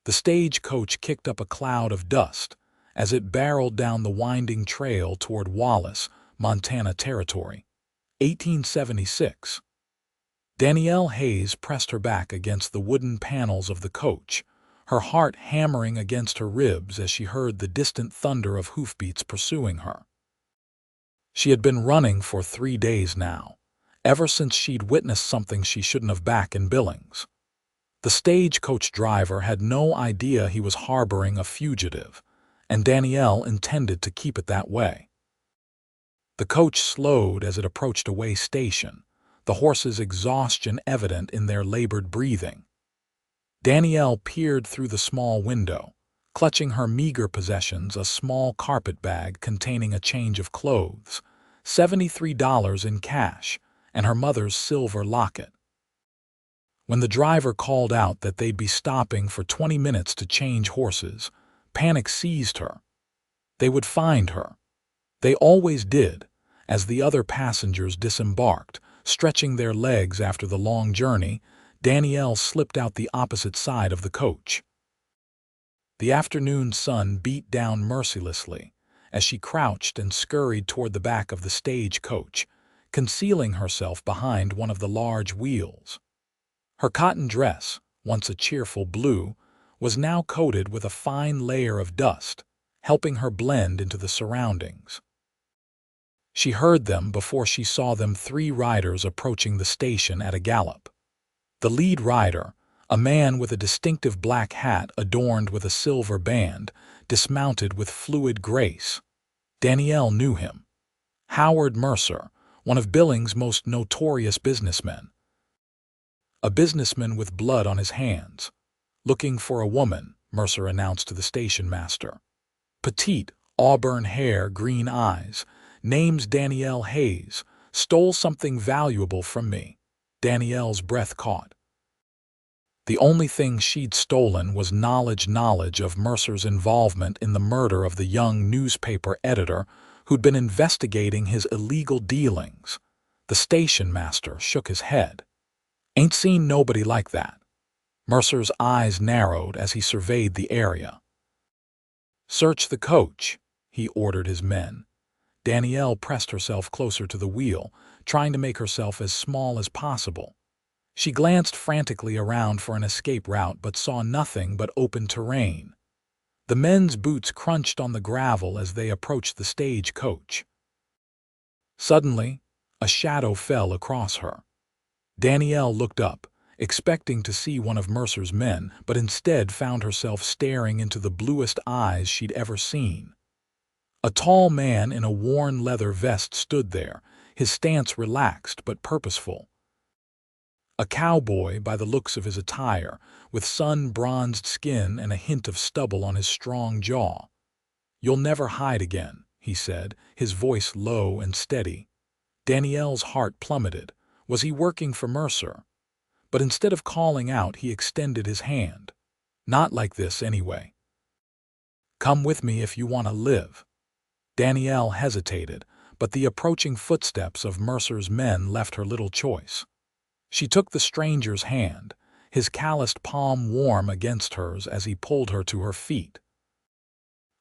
The stagecoach kicked up a cloud of dust as it barreled down the winding trail toward Wallace, Montana territory. 1876. Danielle Hayes pressed her back against the wooden panels of the coach, her heart hammering against her ribs as she heard the distant thunder of hoofbeats pursuing her. She had been running for 3 days now, ever since she'd witnessed something she shouldn't have back in Billings. The stagecoach driver had no idea he was harboring a fugitive, and Danielle intended to keep it that way. The coach slowed as it approached a way station, the horses' exhaustion evident in their labored breathing. Danielle peered through the small window, clutching her meager possessions, a small carpet bag containing a change of clothes, $73 in cash, and her mother's silver locket. When the driver called out that they'd be stopping for 20 minutes to change horses, panic seized her. They would find her. They always did, as the other passengers disembarked, stretching their legs after the long journey. Danielle slipped out the opposite side of the coach. The afternoon sun beat down mercilessly as she crouched and scurried toward the back of the stagecoach, concealing herself behind one of the large wheels. Her cotton dress, once a cheerful blue, was now coated with a fine layer of dust, helping her blend into the surroundings. She heard them before she saw them, 3 riders approaching the station at a gallop. The lead rider, a man with a distinctive black hat adorned with a silver band, dismounted with fluid grace. Danielle knew him. Howard Mercer, one of Billings' most notorious businessmen. A businessman with blood on his hands. Looking for a woman, Mercer announced to the station master. Petite, auburn hair, green eyes. Name's Danielle Hayes. Stole something valuable from me. Danielle's breath caught. The only thing she'd stolen was knowledge of Mercer's involvement in the murder of the young newspaper editor who'd been investigating his illegal dealings. The station master shook his head. Ain't seen nobody like that. Mercer's eyes narrowed as he surveyed the area. Search the coach, he ordered his men. Danielle pressed herself closer to the wheel, trying to make herself as small as possible. She glanced frantically around for an escape route but saw nothing but open terrain. The men's boots crunched on the gravel as they approached the stagecoach. Suddenly, a shadow fell across her. Danielle looked up, expecting to see one of Mercer's men, but instead found herself staring into the bluest eyes she'd ever seen. A tall man in a worn leather vest stood there, his stance relaxed but purposeful. A cowboy by the looks of his attire, with sun-bronzed skin and a hint of stubble on his strong jaw. "You'll never hide again," he said, his voice low and steady. Danielle's heart plummeted. Was he working for Mercer? But instead of calling out, he extended his hand. Not like this, anyway. "Come with me if you want to live." Danielle hesitated, but the approaching footsteps of Mercer's men left her little choice. She took the stranger's hand, his calloused palm warm against hers as he pulled her to her feet.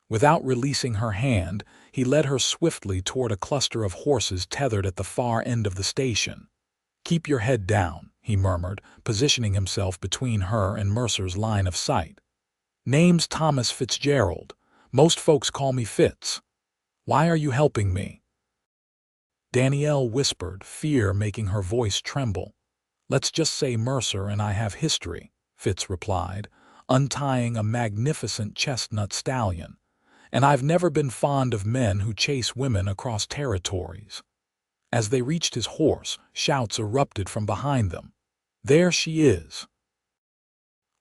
Without releasing her hand, he led her swiftly toward a cluster of horses tethered at the far end of the station. "Keep your head down," he murmured, positioning himself between her and Mercer's line of sight. "Name's Thomas Fitzgerald. Most folks call me Fitz. Why are you helping me?" Danielle whispered, fear making her voice tremble. "Let's just say Mercer and I have history," Fitz replied, untying a magnificent chestnut stallion. "And I've never been fond of men who chase women across territories." As they reached his horse, shouts erupted from behind them. "There she is!"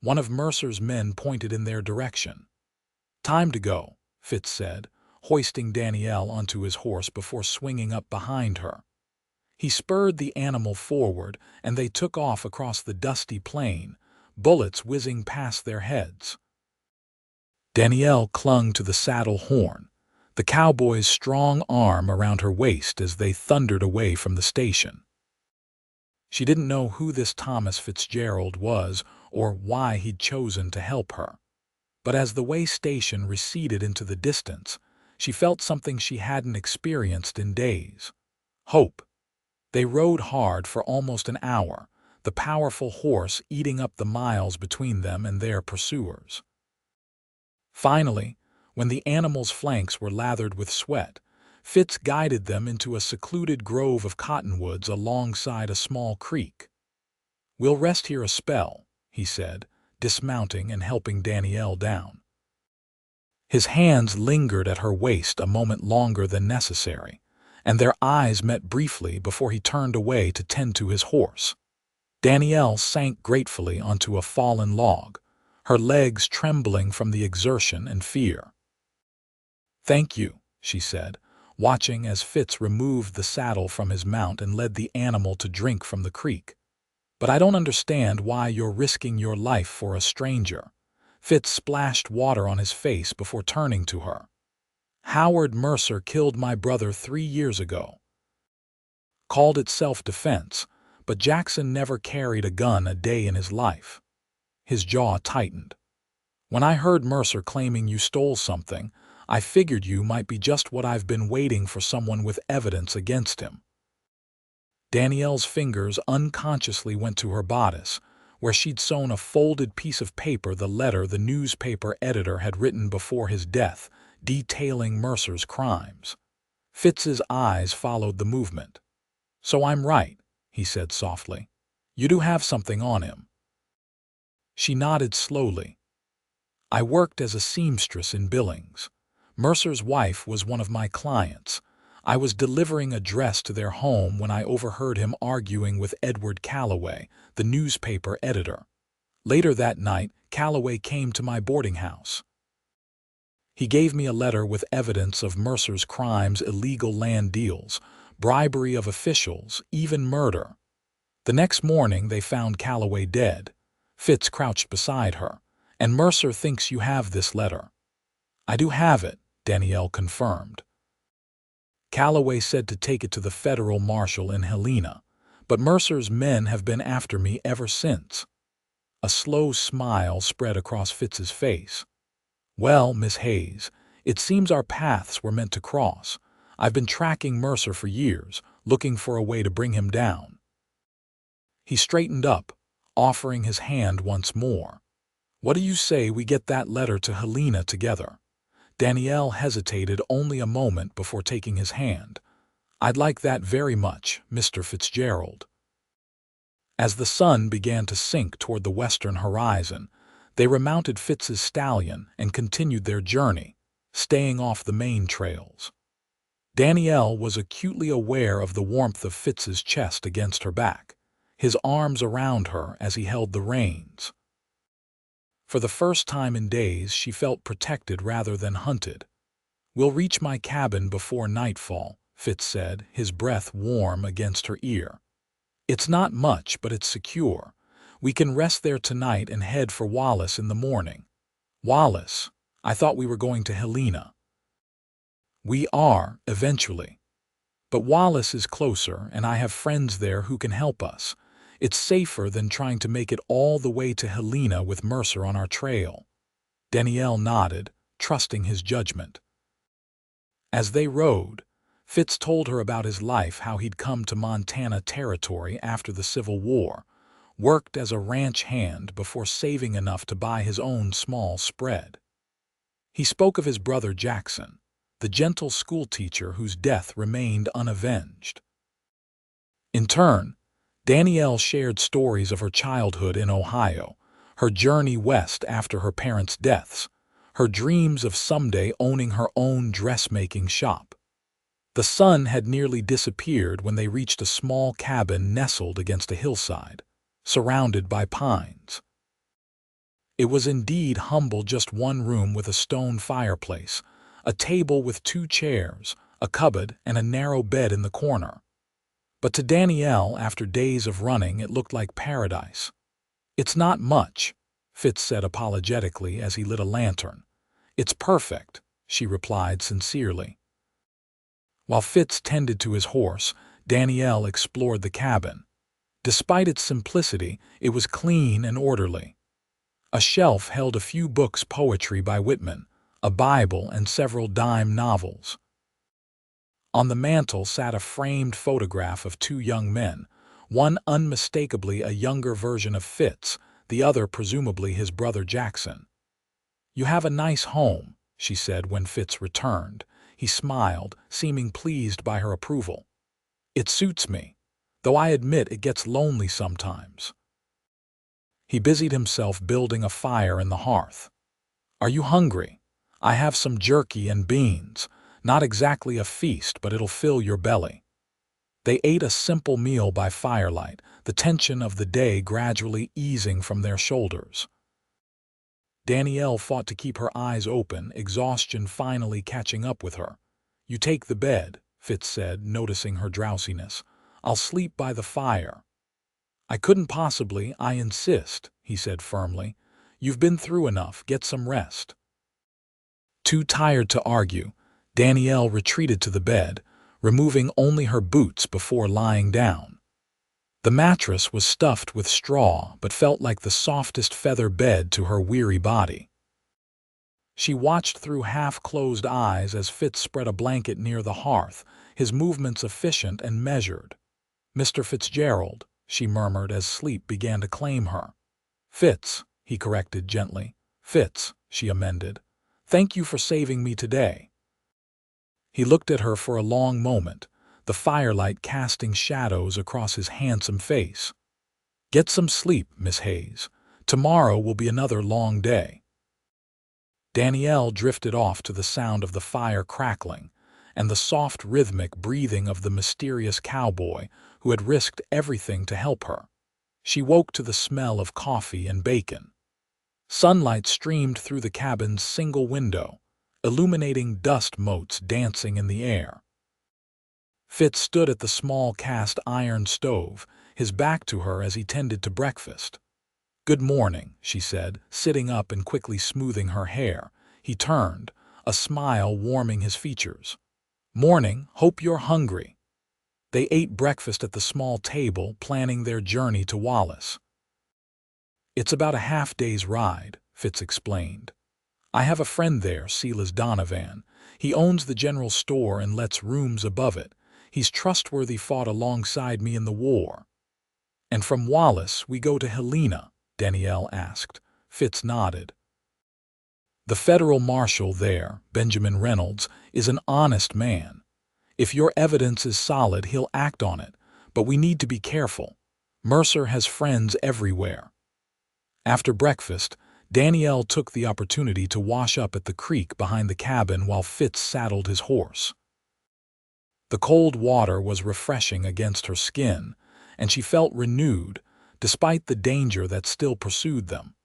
One of Mercer's men pointed in their direction. "Time to go," Fitz said, hoisting Danielle onto his horse before swinging up behind her. He spurred the animal forward, and they took off across the dusty plain, bullets whizzing past their heads. Danielle clung to the saddle horn, the cowboy's strong arm around her waist as they thundered away from the station. She didn't know who this Thomas Fitzgerald was or why he'd chosen to help her. But as the way station receded into the distance, she felt something she hadn't experienced in days: hope. They rode hard for almost an hour, the powerful horse eating up the miles between them and their pursuers. Finally, when the animal's flanks were lathered with sweat, Fitz guided them into a secluded grove of cottonwoods alongside a small creek. "We'll rest here a spell," he said, dismounting and helping Danielle down. His hands lingered at her waist a moment longer than necessary, and their eyes met briefly before he turned away to tend to his horse. Danielle sank gratefully onto a fallen log, her legs trembling from the exertion and fear. "Thank you," she said, watching as Fitz removed the saddle from his mount and led the animal to drink from the creek. "But I don't understand why you're risking your life for a stranger." Fitz splashed water on his face before turning to her. "Howard Mercer killed my brother 3 years ago. Called it self-defense, but Jackson never carried a gun a day in his life." His jaw tightened. "When I heard Mercer claiming you stole something, I figured you might be just what I've been waiting for, someone with evidence against him." Danielle's fingers unconsciously went to her bodice, where she'd sewn a folded piece of paper the letter the newspaper editor had written before his death, detailing Mercer's crimes. Fitz's eyes followed the movement. "So I'm right," he said softly. "You do have something on him." She nodded slowly. "I worked as a seamstress in Billings. Mercer's wife was one of my clients. I was delivering a dress to their home when I overheard him arguing with Edward Calloway, the newspaper editor. Later that night, Calloway came to my boarding house. He gave me a letter with evidence of Mercer's crimes: illegal land deals, bribery of officials, even murder. The next morning they found Calloway dead. Fitz crouched beside her. And Mercer thinks you have this letter." "I do have it," Danielle confirmed. "Calloway said to take it to the federal marshal in Helena, but Mercer's men have been after me ever since." A slow smile spread across Fitz's face. "Well, Miss Hayes, it seems our paths were meant to cross. I've been tracking Mercer for years, looking for a way to bring him down." He straightened up, offering his hand once more. "What do you say we get that letter to Helena together?" Danielle hesitated only a moment before taking his hand. "I'd like that very much, Mr. Fitzgerald." As the sun began to sink toward the western horizon, they remounted Fitz's stallion and continued their journey, staying off the main trails. Danielle was acutely aware of the warmth of Fitz's chest against her back, his arms around her as he held the reins. For the first time in days, she felt protected rather than hunted. "We'll reach my cabin before nightfall," Fitz said, his breath warm against her ear. "It's not much, but it's secure. We can rest there tonight and head for Wallace in the morning." "Wallace? I thought we were going to Helena." "We are, eventually. But Wallace is closer, and I have friends there who can help us. It's safer than trying to make it all the way to Helena with Mercer on our trail." Danielle nodded, trusting his judgment. As they rode, Fitz told her about his life, how he'd come to Montana Territory after the Civil War, worked as a ranch hand before saving enough to buy his own small spread. He spoke of his brother Jackson, the gentle schoolteacher whose death remained unavenged. In turn, Danielle shared stories of her childhood in Ohio, her journey west after her parents' deaths, her dreams of someday owning her own dressmaking shop. The sun had nearly disappeared when they reached a small cabin nestled against a hillside, surrounded by pines. It was indeed humble, just one room with a stone fireplace, a table with 2 chairs, a cupboard, and a narrow bed in the corner. But to Danielle, after days of running, it looked like paradise. "It's not much," Fitz said apologetically as he lit a lantern. "It's perfect," she replied sincerely. While Fitz tended to his horse, Danielle explored the cabin. Despite its simplicity, it was clean and orderly. A shelf held a few books poetry by Whitman, a Bible, and several dime novels. On the mantel sat a framed photograph of two young men, one unmistakably a younger version of Fitz, the other presumably his brother Jackson. "You have a nice home," she said when Fitz returned. He smiled, seeming pleased by her approval. "It suits me, though I admit it gets lonely sometimes." He busied himself building a fire in the hearth. "Are you hungry? I have some jerky and beans. Not exactly a feast, but it'll fill your belly." They ate a simple meal by firelight, the tension of the day gradually easing from their shoulders. Danielle fought to keep her eyes open, exhaustion finally catching up with her. "You take the bed," Fitz said, noticing her drowsiness. "I'll sleep by the fire." "I couldn't possibly, I insist," he said firmly. "You've been through enough, get some rest." Too tired to argue, Danielle retreated to the bed, removing only her boots before lying down. The mattress was stuffed with straw but felt like the softest feather bed to her weary body. She watched through half-closed eyes as Fitz spread a blanket near the hearth, his movements efficient and measured. "Mr. Fitzgerald," she murmured as sleep began to claim her. "Fitz," he corrected gently. "Fitz," she amended. "Thank you for saving me today." He looked at her for a long moment, the firelight casting shadows across his handsome face. "Get some sleep, Miss Hayes. Tomorrow will be another long day." Danielle drifted off to the sound of the fire crackling and the soft rhythmic breathing of the mysterious cowboy who had risked everything to help her. She woke to the smell of coffee and bacon. Sunlight streamed through the cabin's single window, illuminating dust motes dancing in the air. Fitz stood at the small cast iron stove, his back to her as he tended to breakfast. "Good morning," she said, sitting up and quickly smoothing her hair. He turned, a smile warming his features. "Morning, hope you're hungry." They ate breakfast at the small table, planning their journey to Wallace. "It's about a half-day's ride," Fitz explained. "I have a friend there, Silas Donovan. He owns the general store and lets rooms above it. He's trustworthy, fought alongside me in the war." "And from Wallace we go to Helena?" Danielle asked. Fitz nodded. "The federal marshal there, Benjamin Reynolds, is an honest man. If your evidence is solid, he'll act on it, but we need to be careful. Mercer has friends everywhere." After breakfast, Danielle took the opportunity to wash up at the creek behind the cabin while Fitz saddled his horse. The cold water was refreshing against her skin, and she felt renewed, despite the danger that still pursued them.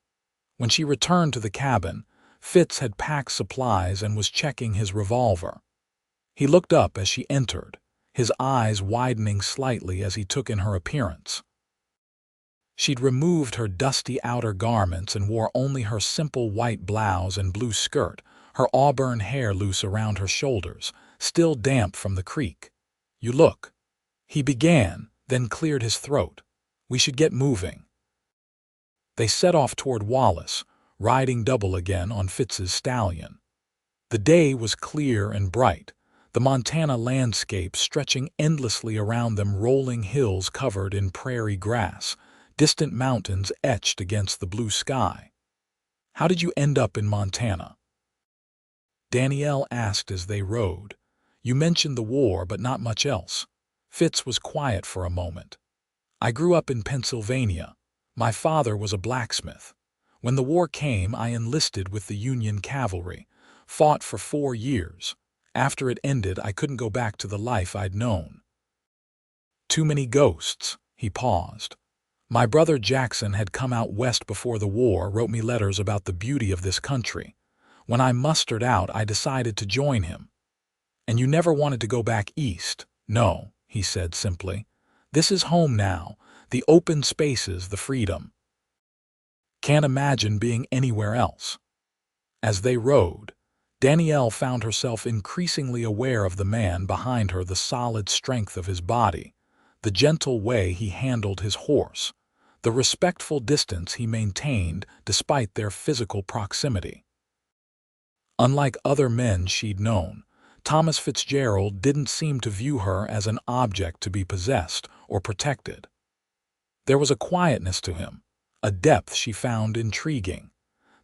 When she returned to the cabin, Fitz had packed supplies and was checking his revolver. He looked up as she entered, his eyes widening slightly as he took in her appearance. She'd removed her dusty outer garments and wore only her simple white blouse and blue skirt, her auburn hair loose around her shoulders, still damp from the creek. "You look," he began, then cleared his throat. "We should get moving." They set off toward Wallace, riding double again on Fitz's stallion. The day was clear and bright, the Montana landscape stretching endlessly around them, rolling hills covered in prairie grass, distant mountains etched against the blue sky. "How did you end up in Montana?" Danielle asked as they rode. "You mentioned the war, but not much else." Fitz was quiet for a moment. "I grew up in Pennsylvania. My father was a blacksmith. When the war came, I enlisted with the Union cavalry, fought for 4 years. After it ended, I couldn't go back to the life I'd known." "Too many ghosts," he paused. "My brother Jackson had come out west before the war, wrote me letters about the beauty of this country. When I mustered out, I decided to join him." "And you never wanted to go back east?" "No," he said simply. "This is home now, the open spaces, the freedom. Can't imagine being anywhere else." As they rode, Danielle found herself increasingly aware of the man behind her, the solid strength of his body, the gentle way he handled his horse, the respectful distance he maintained despite their physical proximity. Unlike other men she'd known, Thomas Fitzgerald didn't seem to view her as an object to be possessed or protected. There was a quietness to him, a depth she found intriguing.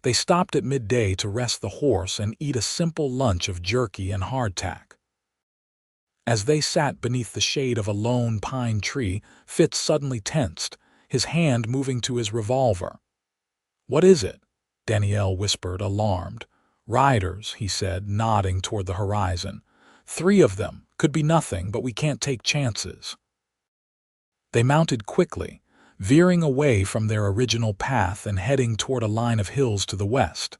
They stopped at midday to rest the horse and eat a simple lunch of jerky and hardtack. As they sat beneath the shade of a lone pine tree, Fitz suddenly tensed, his hand moving to his revolver. "What is it?" Danielle whispered, alarmed. "Riders," he said, nodding toward the horizon. "3 of them. Could be nothing, but we can't take chances." They mounted quickly, veering away from their original path and heading toward a line of hills to the west.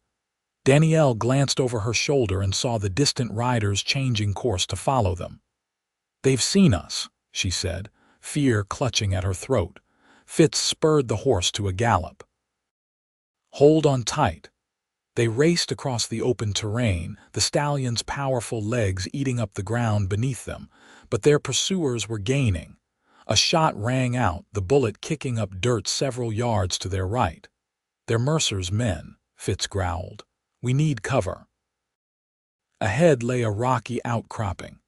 Danielle glanced over her shoulder and saw the distant riders changing course to follow them. "They've seen us," she said, fear clutching at her throat. Fitz spurred the horse to a gallop. "Hold on tight." They raced across the open terrain, the stallion's powerful legs eating up the ground beneath them, but their pursuers were gaining. A shot rang out, the bullet kicking up dirt several yards to their right. "They're Mercer's men," Fitz growled. "We need cover." Ahead lay a rocky outcropping.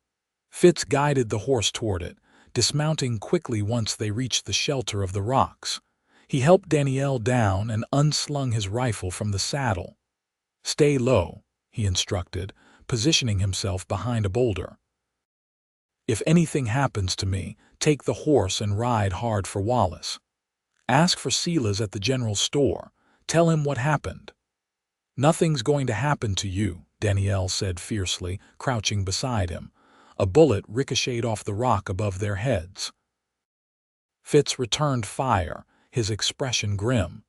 Fitz guided the horse toward it, dismounting quickly once they reached the shelter of the rocks. He helped Danielle down and unslung his rifle from the saddle. "Stay low," he instructed, positioning himself behind a boulder. "If anything happens to me, take the horse and ride hard for Wallace. Ask for Sila's at the general store. Tell him what happened." "Nothing's going to happen to you," Danielle said fiercely, crouching beside him. A bullet ricocheted off the rock above their heads. Fitz returned fire, his expression grim.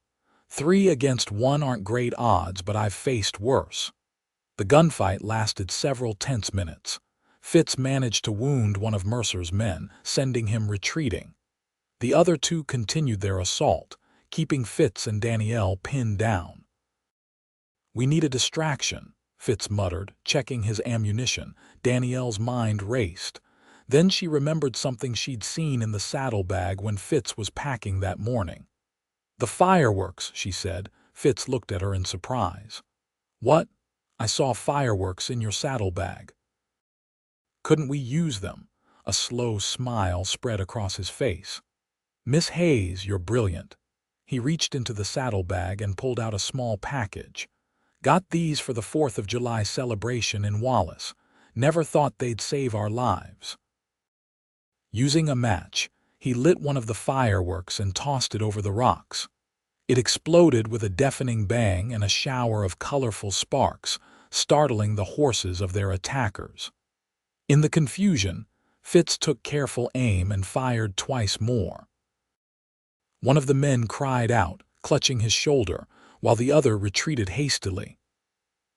3 against 1 aren't great odds, but I've faced worse." The gunfight lasted several tense minutes. Fitz managed to wound one of Mercer's men, sending him retreating. The other 2 continued their assault, keeping Fitz and Danielle pinned down. "We need a distraction," Fitz muttered, checking his ammunition. Danielle's mind raced. Then she remembered something she'd seen in the saddlebag when Fitz was packing that morning. "The fireworks," she said. Fitz looked at her in surprise. "What?" "I saw fireworks in your saddlebag." "Couldn't we use them?" A slow smile spread across his face. "Miss Hayes, you're brilliant." He reached into the saddlebag and pulled out a small package. "Got these for the 4th of July celebration in Wallace. Never thought they'd save our lives." Using a match, he lit one of the fireworks and tossed it over the rocks. It exploded with a deafening bang and a shower of colorful sparks, startling the horses of their attackers. In the confusion, Fitz took careful aim and fired twice more. One of the men cried out, clutching his shoulder, while the other retreated hastily.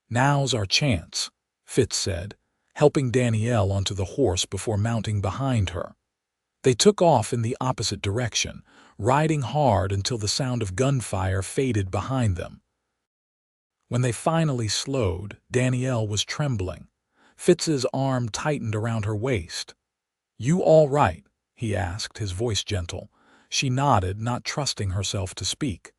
"Now's our chance," Fitz said, helping Danielle onto the horse before mounting behind her. They took off in the opposite direction, riding hard until the sound of gunfire faded behind them. When they finally slowed, Danielle was trembling. Fitz's arm tightened around her waist. "You all right?" he asked, his voice gentle. She nodded, not trusting herself to speak.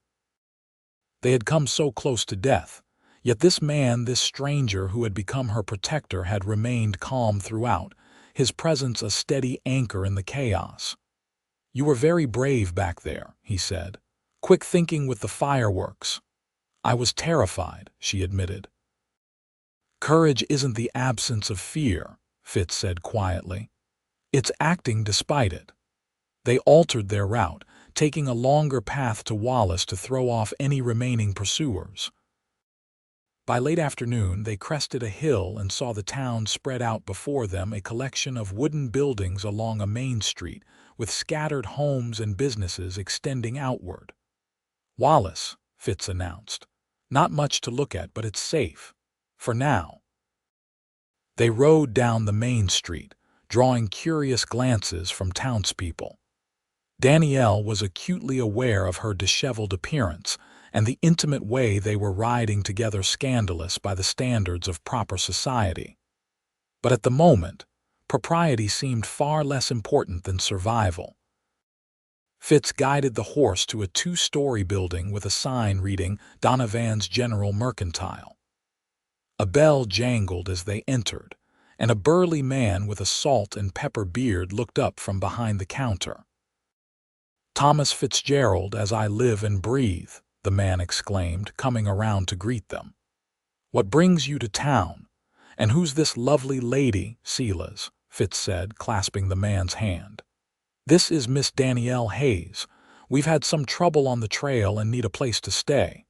They had come so close to death, yet this man, this stranger who had become her protector, had remained calm throughout, his presence a steady anchor in the chaos. "You were very brave back there," he said. "Quick thinking with the fireworks." "I was terrified," she admitted. "Courage isn't the absence of fear," Fitz said quietly. "It's acting despite it." They altered their route, taking a longer path to Wallace to throw off any remaining pursuers. By late afternoon, they crested a hill and saw the town spread out before them, a collection of wooden buildings along a main street, with scattered homes and businesses extending outward. "Wallace," Fitz announced. "Not much to look at, but it's safe. For now." They rode down the main street, drawing curious glances from townspeople. Danielle was acutely aware of her disheveled appearance and the intimate way they were riding together, scandalous by the standards of proper society. But at the moment, propriety seemed far less important than survival. Fitz guided the horse to a two-story building with a sign reading Donovan's General Mercantile. A bell jangled as they entered, and a burly man with a salt and pepper beard looked up from behind the counter. "Thomas Fitzgerald, as I live and breathe," the man exclaimed, coming around to greet them. "What brings you to town? And who's this lovely lady, Silas?" Fitz said, clasping the man's hand. "This is Miss Danielle Hayes. We've had some trouble on the trail and need a place to stay."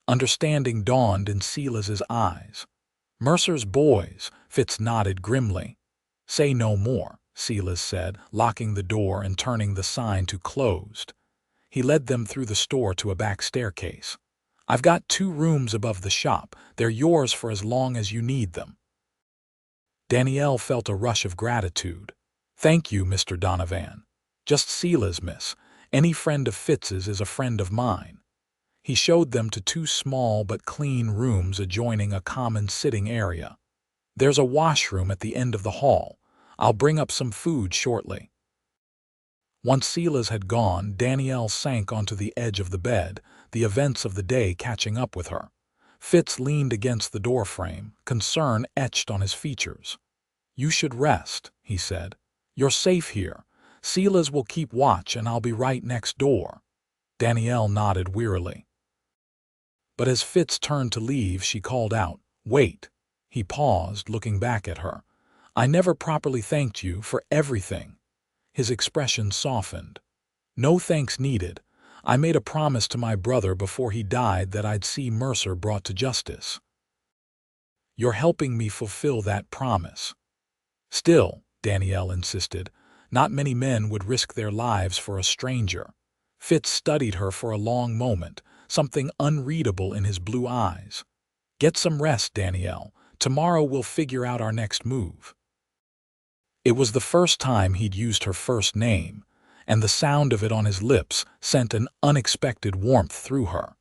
Understanding dawned in Silas's eyes. "Mercer's boys," Fitz nodded grimly. "Say no more," Silas said, locking the door and turning the sign to closed. He led them through the store to a back staircase. "I've got 2 rooms above the shop. They're yours for as long as you need them." Danielle felt a rush of gratitude. "Thank you, Mr. Donovan. Just Silas, miss. Any friend of Fitz's is a friend of mine." He showed them to 2 small but clean rooms adjoining a common sitting area. "There's a washroom at the end of the hall. I'll bring up some food shortly." Once Silas had gone, Danielle sank onto the edge of the bed, the events of the day catching up with her. Fitz leaned against the doorframe, concern etched on his features. "You should rest," he said. "You're safe here. Silas will keep watch and I'll be right next door." Danielle nodded wearily. But as Fitz turned to leave, she called out, "Wait." He paused, looking back at her. "I never properly thanked you for everything." His expression softened. "No thanks needed. I made a promise to my brother before he died that I'd see Mercer brought to justice. You're helping me fulfill that promise." "Still," Danielle insisted, "not many men would risk their lives for a stranger." Fitz studied her for a long moment, something unreadable in his blue eyes. "Get some rest, Danielle. Tomorrow we'll figure out our next move." It was the first time he'd used her first name, and the sound of it on his lips sent an unexpected warmth through her.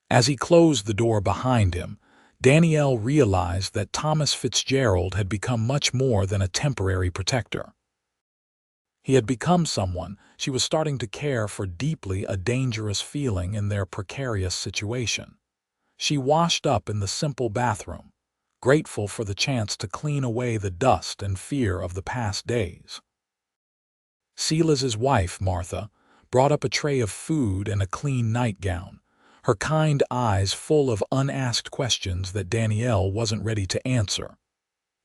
As he closed the door behind him, Danielle realized that Thomas Fitzgerald had become much more than a temporary protector. He had become someone she was starting to care for deeply, a dangerous feeling in their precarious situation. She washed up in the simple bathroom, grateful for the chance to clean away the dust and fear of the past days. Silas's wife, Martha, brought up a tray of food and a clean nightgown, her kind eyes full of unasked questions that Danielle wasn't ready to answer.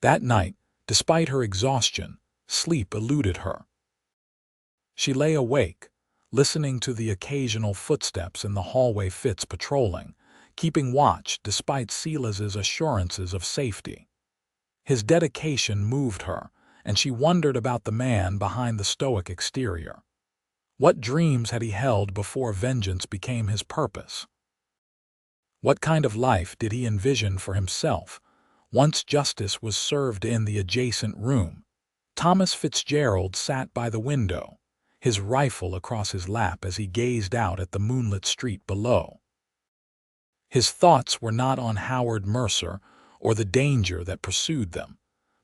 That night, despite her exhaustion, sleep eluded her. She lay awake, listening to the occasional footsteps in the hallway, Fitz patrolling, keeping watch despite Silas's assurances of safety. His dedication moved her, and she wondered about the man behind the stoic exterior. What dreams had he held before vengeance became his purpose? What kind of life did he envision for himself once justice was served in the adjacent room? Thomas Fitzgerald sat by the window, his rifle across his lap as he gazed out at the moonlit street below. His thoughts were not on Howard Mercer or the danger that pursued them,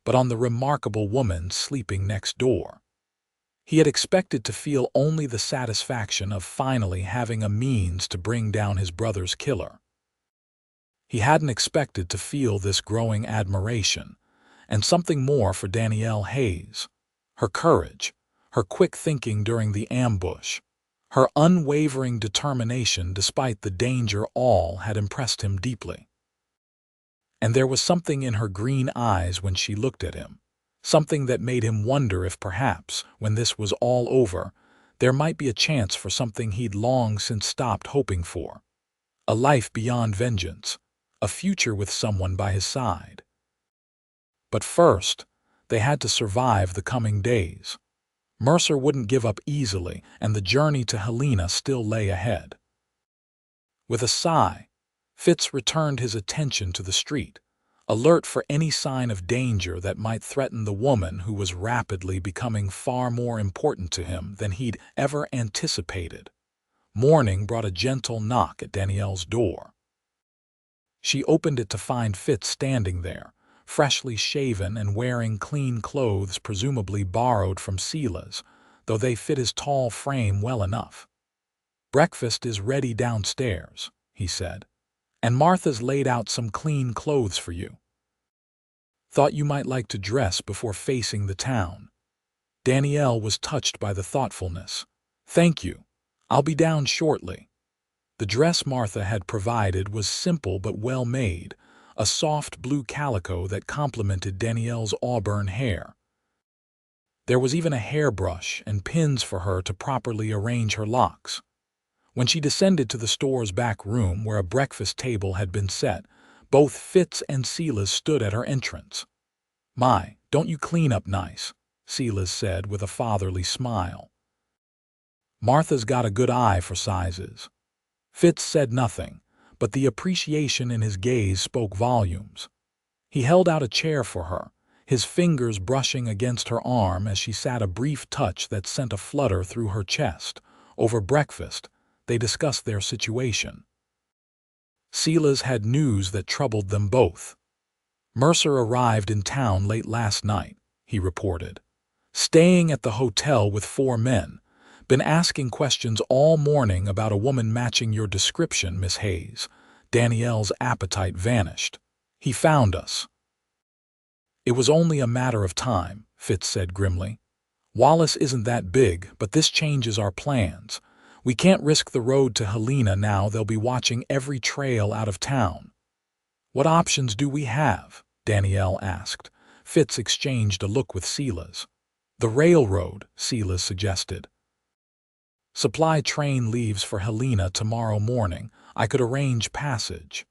but on the remarkable woman sleeping next door. He had expected to feel only the satisfaction of finally having a means to bring down his brother's killer. He hadn't expected to feel this growing admiration, and something more for Danielle Hayes. Her courage, her quick thinking during the ambush, her unwavering determination despite the danger, all had impressed him deeply. And there was something in her green eyes when she looked at him, something that made him wonder if perhaps, when this was all over, there might be a chance for something he'd long since stopped hoping for. A life beyond vengeance, a future with someone by his side. But first, they had to survive the coming days. Mercer wouldn't give up easily, and the journey to Helena still lay ahead. With a sigh, Fitz returned his attention to the street, alert for any sign of danger that might threaten the woman who was rapidly becoming far more important to him than he'd ever anticipated. Morning brought a gentle knock at Danielle's door. She opened it to find Fitz standing there, freshly shaven and wearing clean clothes presumably borrowed from Silas, though they fit his tall frame well enough. "Breakfast is ready downstairs," he said, "and Martha's laid out some clean clothes for you. Thought you might like to dress before facing the town." Danielle was touched by the thoughtfulness. "Thank you. I'll be down shortly." The dress Martha had provided was simple but well made, a soft blue calico that complemented Danielle's auburn hair. There was even a hairbrush and pins for her to properly arrange her locks. When she descended to the store's back room where a breakfast table had been set, both Fitz and Silas stood at her entrance. "My, don't you clean up nice," Silas said with a fatherly smile. "Martha's got a good eye for sizes." Fitz said nothing, but the appreciation in his gaze spoke volumes. He held out a chair for her, his fingers brushing against her arm as she sat, a brief touch that sent a flutter through her chest. Over breakfast, they discussed their situation. Silas had news that troubled them both. "Mercer arrived in town late last night," he reported. "Staying at the hotel with 4 men. Been asking questions all morning about a woman matching your description, Miss Hayes." Danielle's appetite vanished. "He found us." "It was only a matter of time," Fitz said grimly. "Wallace isn't that big, but this changes our plans. We can't risk the road to Helena now. They'll be watching every trail out of town." "What options do we have?" Danielle asked. Fitz exchanged a look with Silas. "The railroad," Silas suggested. "Supply train leaves for Helena tomorrow morning. I could arrange passage."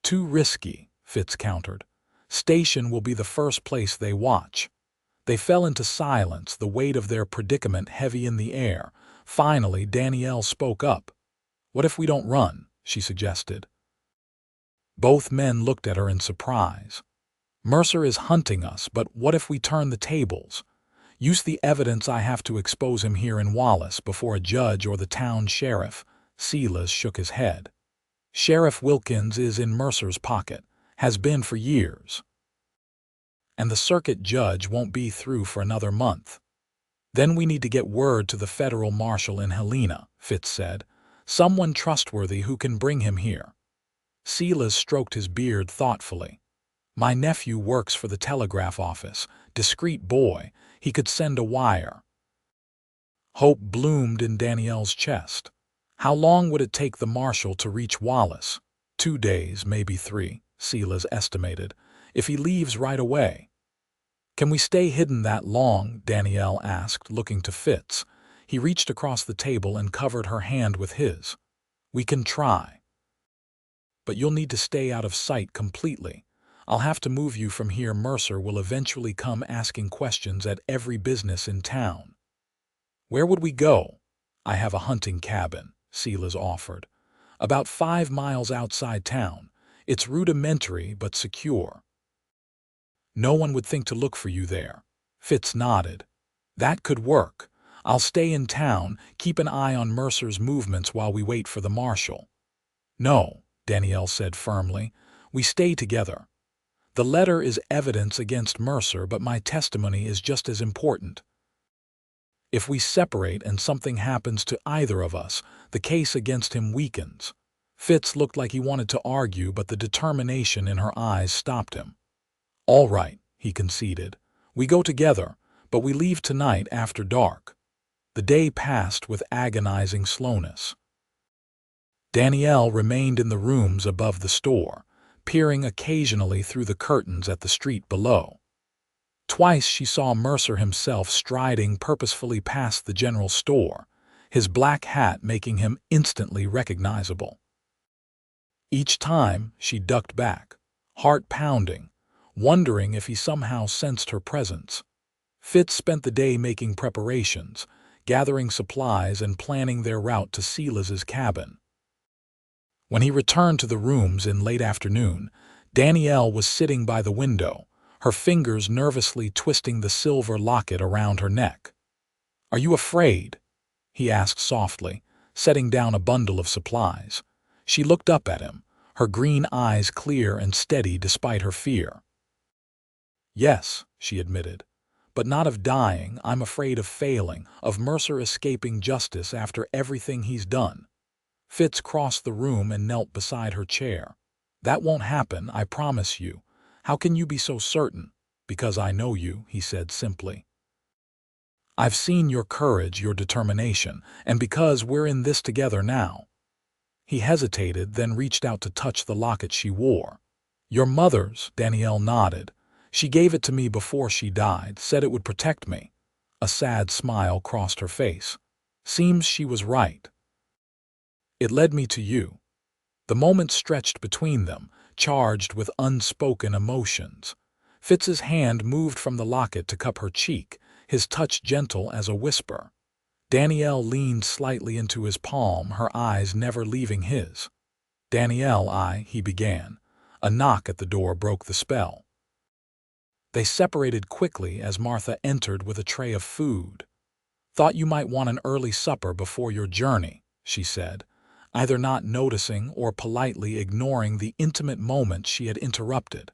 "Too risky," Fitz countered. "Station will be the first place they watch." They fell into silence, the weight of their predicament heavy in the air. Finally, Danielle spoke up. "What if we don't run?" she suggested. Both men looked at her in surprise. "Mercer is hunting us, but what if we turn the tables? Use the evidence I have to expose him here in Wallace before a judge or the town sheriff." Silas shook his head. "Sheriff Wilkins is in Mercer's pocket, has been for years. And the circuit judge won't be through for another month. Then we need to get word to the federal marshal in Helena," Fitz said. "Someone trustworthy who can bring him here." Silas stroked his beard thoughtfully. "My nephew works for the telegraph office. Discreet boy. He could send a wire." Hope bloomed in Danielle's chest. How long would it take the marshal to reach Wallace? 2 days, maybe 3, Silas estimated, if he leaves right away. "Can we stay hidden that long?" Danielle asked, looking to Fitz. He reached across the table and covered her hand with his. "We can try. But you'll need to stay out of sight completely. I'll have to move you from here. Mercer will eventually come asking questions at every business in town." "Where would we go?" "I have a hunting cabin," Silas offered. "About 5 miles outside town. It's rudimentary but secure." "No one would think to look for you there." Fitz nodded. "That could work. I'll stay in town, keep an eye on Mercer's movements while we wait for the marshal." "No," Danielle said firmly. "We stay together. The letter is evidence against Mercer, but my testimony is just as important. If we separate and something happens to either of us, the case against him weakens." Fitz looked like he wanted to argue, but the determination in her eyes stopped him. "All right," he conceded. "We go together, but we leave tonight after dark." The day passed with agonizing slowness. Danielle remained in the rooms above the store, peering occasionally through the curtains at the street below. Twice she saw Mercer himself striding purposefully past the general store, his black hat making him instantly recognizable. Each time she ducked back, heart pounding, wondering if he somehow sensed her presence. Fitz spent the day making preparations, gathering supplies and planning their route to Silas's cabin. When he returned to the rooms in late afternoon, Danielle was sitting by the window, her fingers nervously twisting the silver locket around her neck. "Are you afraid?" he asked softly, setting down a bundle of supplies. She looked up at him, her green eyes clear and steady despite her fear. "Yes," she admitted, but not of dying. I'm afraid of failing, of Mercer escaping justice after everything he's done." Fitz crossed the room and knelt beside her chair. "That won't happen, I promise you. How can you be so certain?" "Because I know you," he said simply. "I've seen your courage, your determination, and because we're in this together now." He hesitated, then reached out to touch the locket she wore. "Your mother's," Danielle nodded. "She gave it to me before she died, said it would protect me." A sad smile crossed her face. "Seems she was right. It led me to you." The moment stretched between them, charged with unspoken emotions. Fitz's hand moved from the locket to cup her cheek, his touch gentle as a whisper. Danielle leaned slightly into his palm, her eyes never leaving his. "Danielle, he began. A knock at the door broke the spell. They separated quickly as Martha entered with a tray of food. "Thought you might want an early supper before your journey," she said, either not noticing or politely ignoring the intimate moment she had interrupted.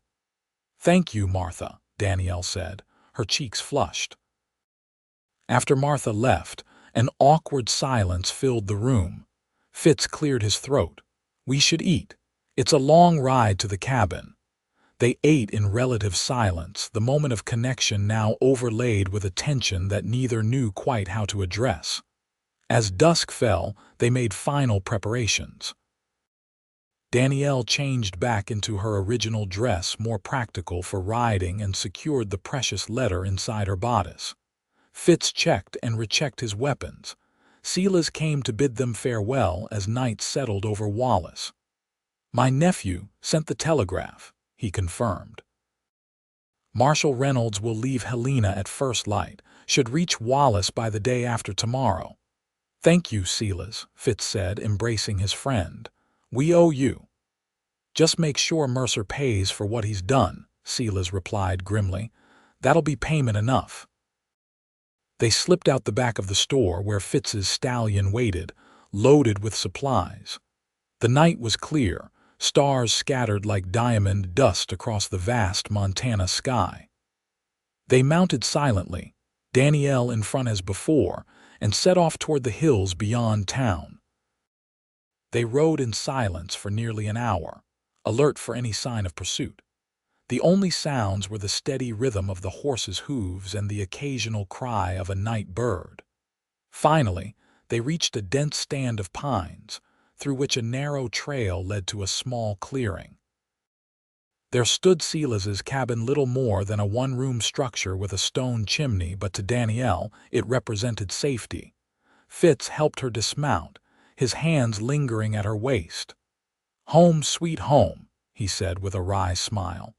"Thank you, Martha," Danielle said, her cheeks flushed. After Martha left, an awkward silence filled the room. Fitz cleared his throat. "We should eat. It's a long ride to the cabin." They ate in relative silence, the moment of connection now overlaid with a tension that neither knew quite how to address. As dusk fell, they made final preparations. Danielle changed back into her original dress, more practical for riding, and secured the precious letter inside her bodice. Fitz checked and rechecked his weapons. Silas came to bid them farewell as night settled over Wallace. "My nephew sent the telegraph," he confirmed. "Marshal Reynolds will leave Helena at first light, should reach Wallace by the day after tomorrow." "Thank you, Silas," Fitz said, embracing his friend. "We owe you." "Just make sure Mercer pays for what he's done," Silas replied grimly. "That'll be payment enough." They slipped out the back of the store where Fitz's stallion waited, loaded with supplies. The night was clear, stars scattered like diamond dust across the vast Montana sky. They mounted silently, Danielle in front as before, and set off toward the hills beyond town. They rode in silence for nearly an hour, alert for any sign of pursuit. The only sounds were the steady rhythm of the horses' hooves and the occasional cry of a night bird. Finally, they reached a dense stand of pines, through which a narrow trail led to a small clearing. There stood Silas's cabin, little more than a one-room structure with a stone chimney, but to Danielle it represented safety. Fitz helped her dismount, his hands lingering at her waist. "Home sweet home," he said with a wry smile.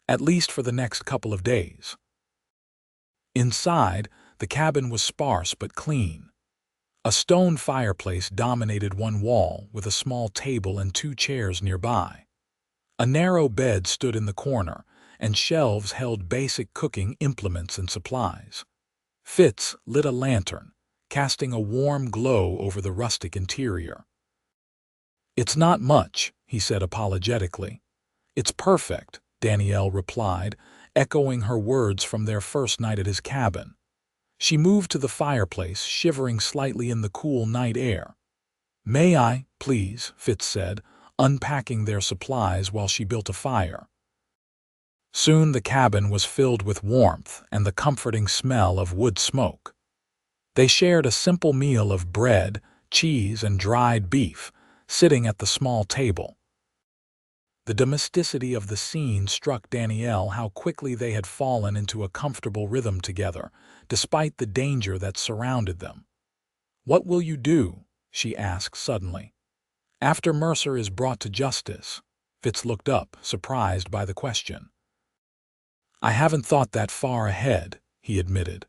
"At least for the next couple of days." Inside, the cabin was sparse but clean. A stone fireplace dominated one wall, with a small table and 2 chairs nearby. A narrow bed stood in the corner, and shelves held basic cooking implements and supplies. Fitz lit a lantern, casting a warm glow over the rustic interior. "It's not much," he said apologetically. "It's perfect," Danielle replied, echoing her words from their first night at his cabin. She moved to the fireplace, shivering slightly in the cool night air. "May I, please?" Fitz said, unpacking their supplies while she built a fire. Soon the cabin was filled with warmth and the comforting smell of wood smoke. They shared a simple meal of bread, cheese, and dried beef, sitting at the small table. The domesticity of the scene struck Danielle, how quickly they had fallen into a comfortable rhythm together, despite the danger that surrounded them. "What will you do?" she asked suddenly. "After Mercer is brought to justice?" Fitz looked up, surprised by the question. "I haven't thought that far ahead," he admitted.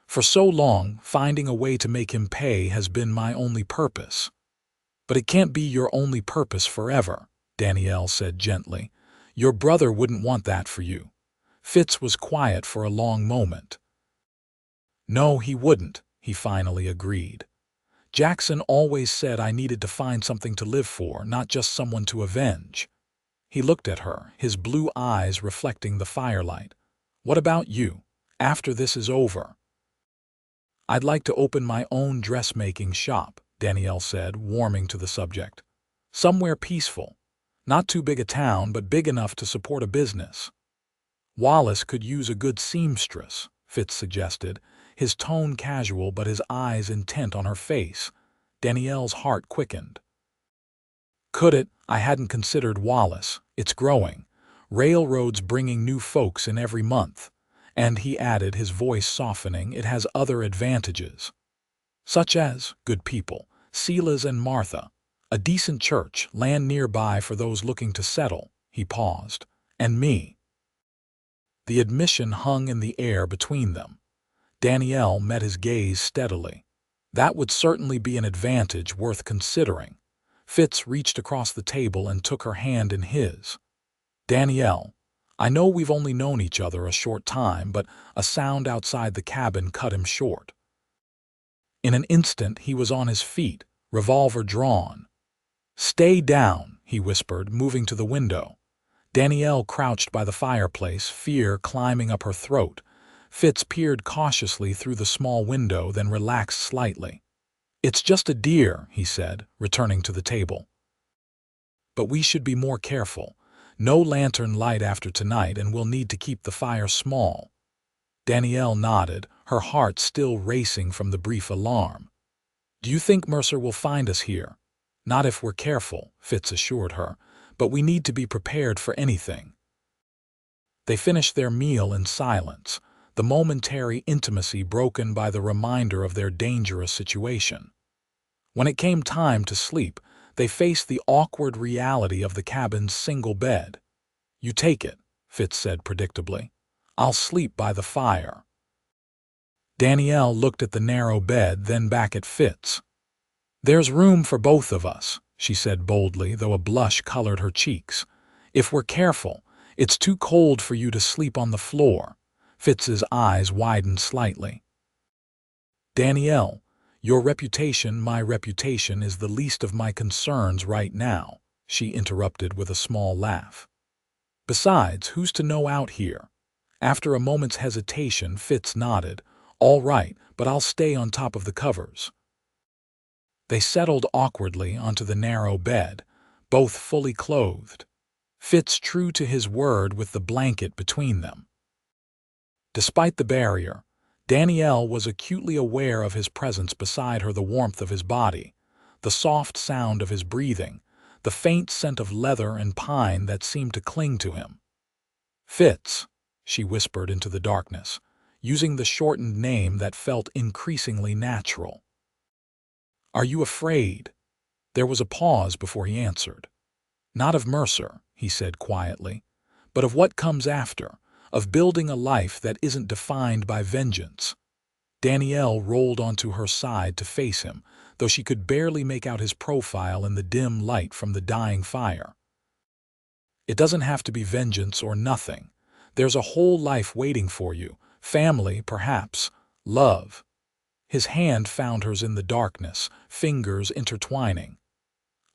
"For so long, finding a way to make him pay has been my only purpose." "But it can't be your only purpose forever," Danielle said gently. "Your brother wouldn't want that for you." Fitz was quiet for a long moment. "No, he wouldn't," he finally agreed. "Jackson always said I needed to find something to live for, not just someone to avenge." He looked at her, his blue eyes reflecting the firelight. "What about you? After this is over, I'd like to open my own dressmaking shop, Danielle said, warming to the subject. Somewhere peaceful. Not too big a town, but big enough to support a business. Wallace could use a good seamstress, Fitz suggested, his tone casual but his eyes intent on her face. Danielle's heart quickened. Could it? I hadn't considered Wallace. It's growing. Railroads bringing new folks in every month. And he added, his voice softening, it has other advantages. Such as good people, Silas and Martha, a decent church, land nearby for those looking to settle. He paused. And me. The admission hung in the air between them. Danielle met his gaze steadily. That would certainly be an advantage worth considering. Fitz reached across the table and took her hand in his. Danielle, I know we've only known each other a short time, but a sound outside the cabin cut him short. In an instant he was on his feet, revolver drawn. Stay down, he whispered, moving to the window. Danielle crouched by the fireplace, fear climbing up her throat. Fitz peered cautiously through the small window, then relaxed slightly. It's just a deer, he said, returning to the table. But we should be more careful. No lantern light after tonight, and we'll need to keep the fire small. Danielle nodded, her heart still racing from the brief alarm. Do you think Mercer will find us here? Not if we're careful, Fitz assured her, but we need to be prepared for anything. They finished their meal in silence, the momentary intimacy broken by the reminder of their dangerous situation. When it came time to sleep, they faced the awkward reality of the cabin's single bed. You take it, Fitz said predictably. I'll sleep by the fire. Danielle looked at the narrow bed, then back at Fitz. There's room for both of us, she said boldly, though a blush colored her cheeks. If we're careful, it's too cold for you to sleep on the floor. Fitz's eyes widened slightly. Danielle, your reputation, my reputation, is the least of my concerns right now, she interrupted with a small laugh. Besides, who's to know out here? After a moment's hesitation, Fitz nodded. All right, but I'll stay on top of the covers. They settled awkwardly onto the narrow bed, both fully clothed. Fitz true to his word with the blanket between them. Despite the barrier, Danielle was acutely aware of his presence beside her, the warmth of his body, the soft sound of his breathing, the faint scent of leather and pine that seemed to cling to him. Fitz, she whispered into the darkness, using the shortened name that felt increasingly natural. Are you afraid? There was a pause before he answered. Not of Mercer, he said quietly, but of what comes after, of building a life that isn't defined by vengeance. Danielle rolled onto her side to face him, though she could barely make out his profile in the dim light from the dying fire. It doesn't have to be vengeance or nothing. There's a whole life waiting for you, family, perhaps, love. His hand found hers in the darkness, fingers intertwining.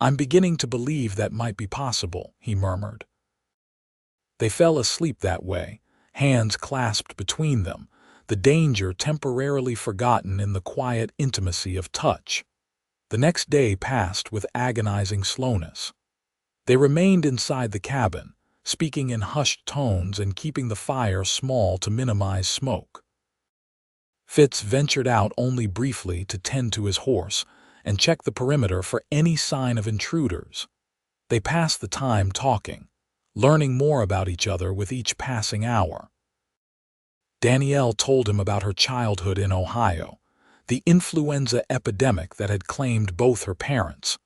I'm beginning to believe that might be possible, he murmured. They fell asleep that way, hands clasped between them, the danger temporarily forgotten in the quiet intimacy of touch. The next day passed with agonizing slowness. They remained inside the cabin, speaking in hushed tones and keeping the fire small to minimize smoke. Fitz ventured out only briefly to tend to his horse and check the perimeter for any sign of intruders. They passed the time talking, learning more about each other with each passing hour. Danielle told him about her childhood in Ohio, the influenza epidemic that had claimed both her parents,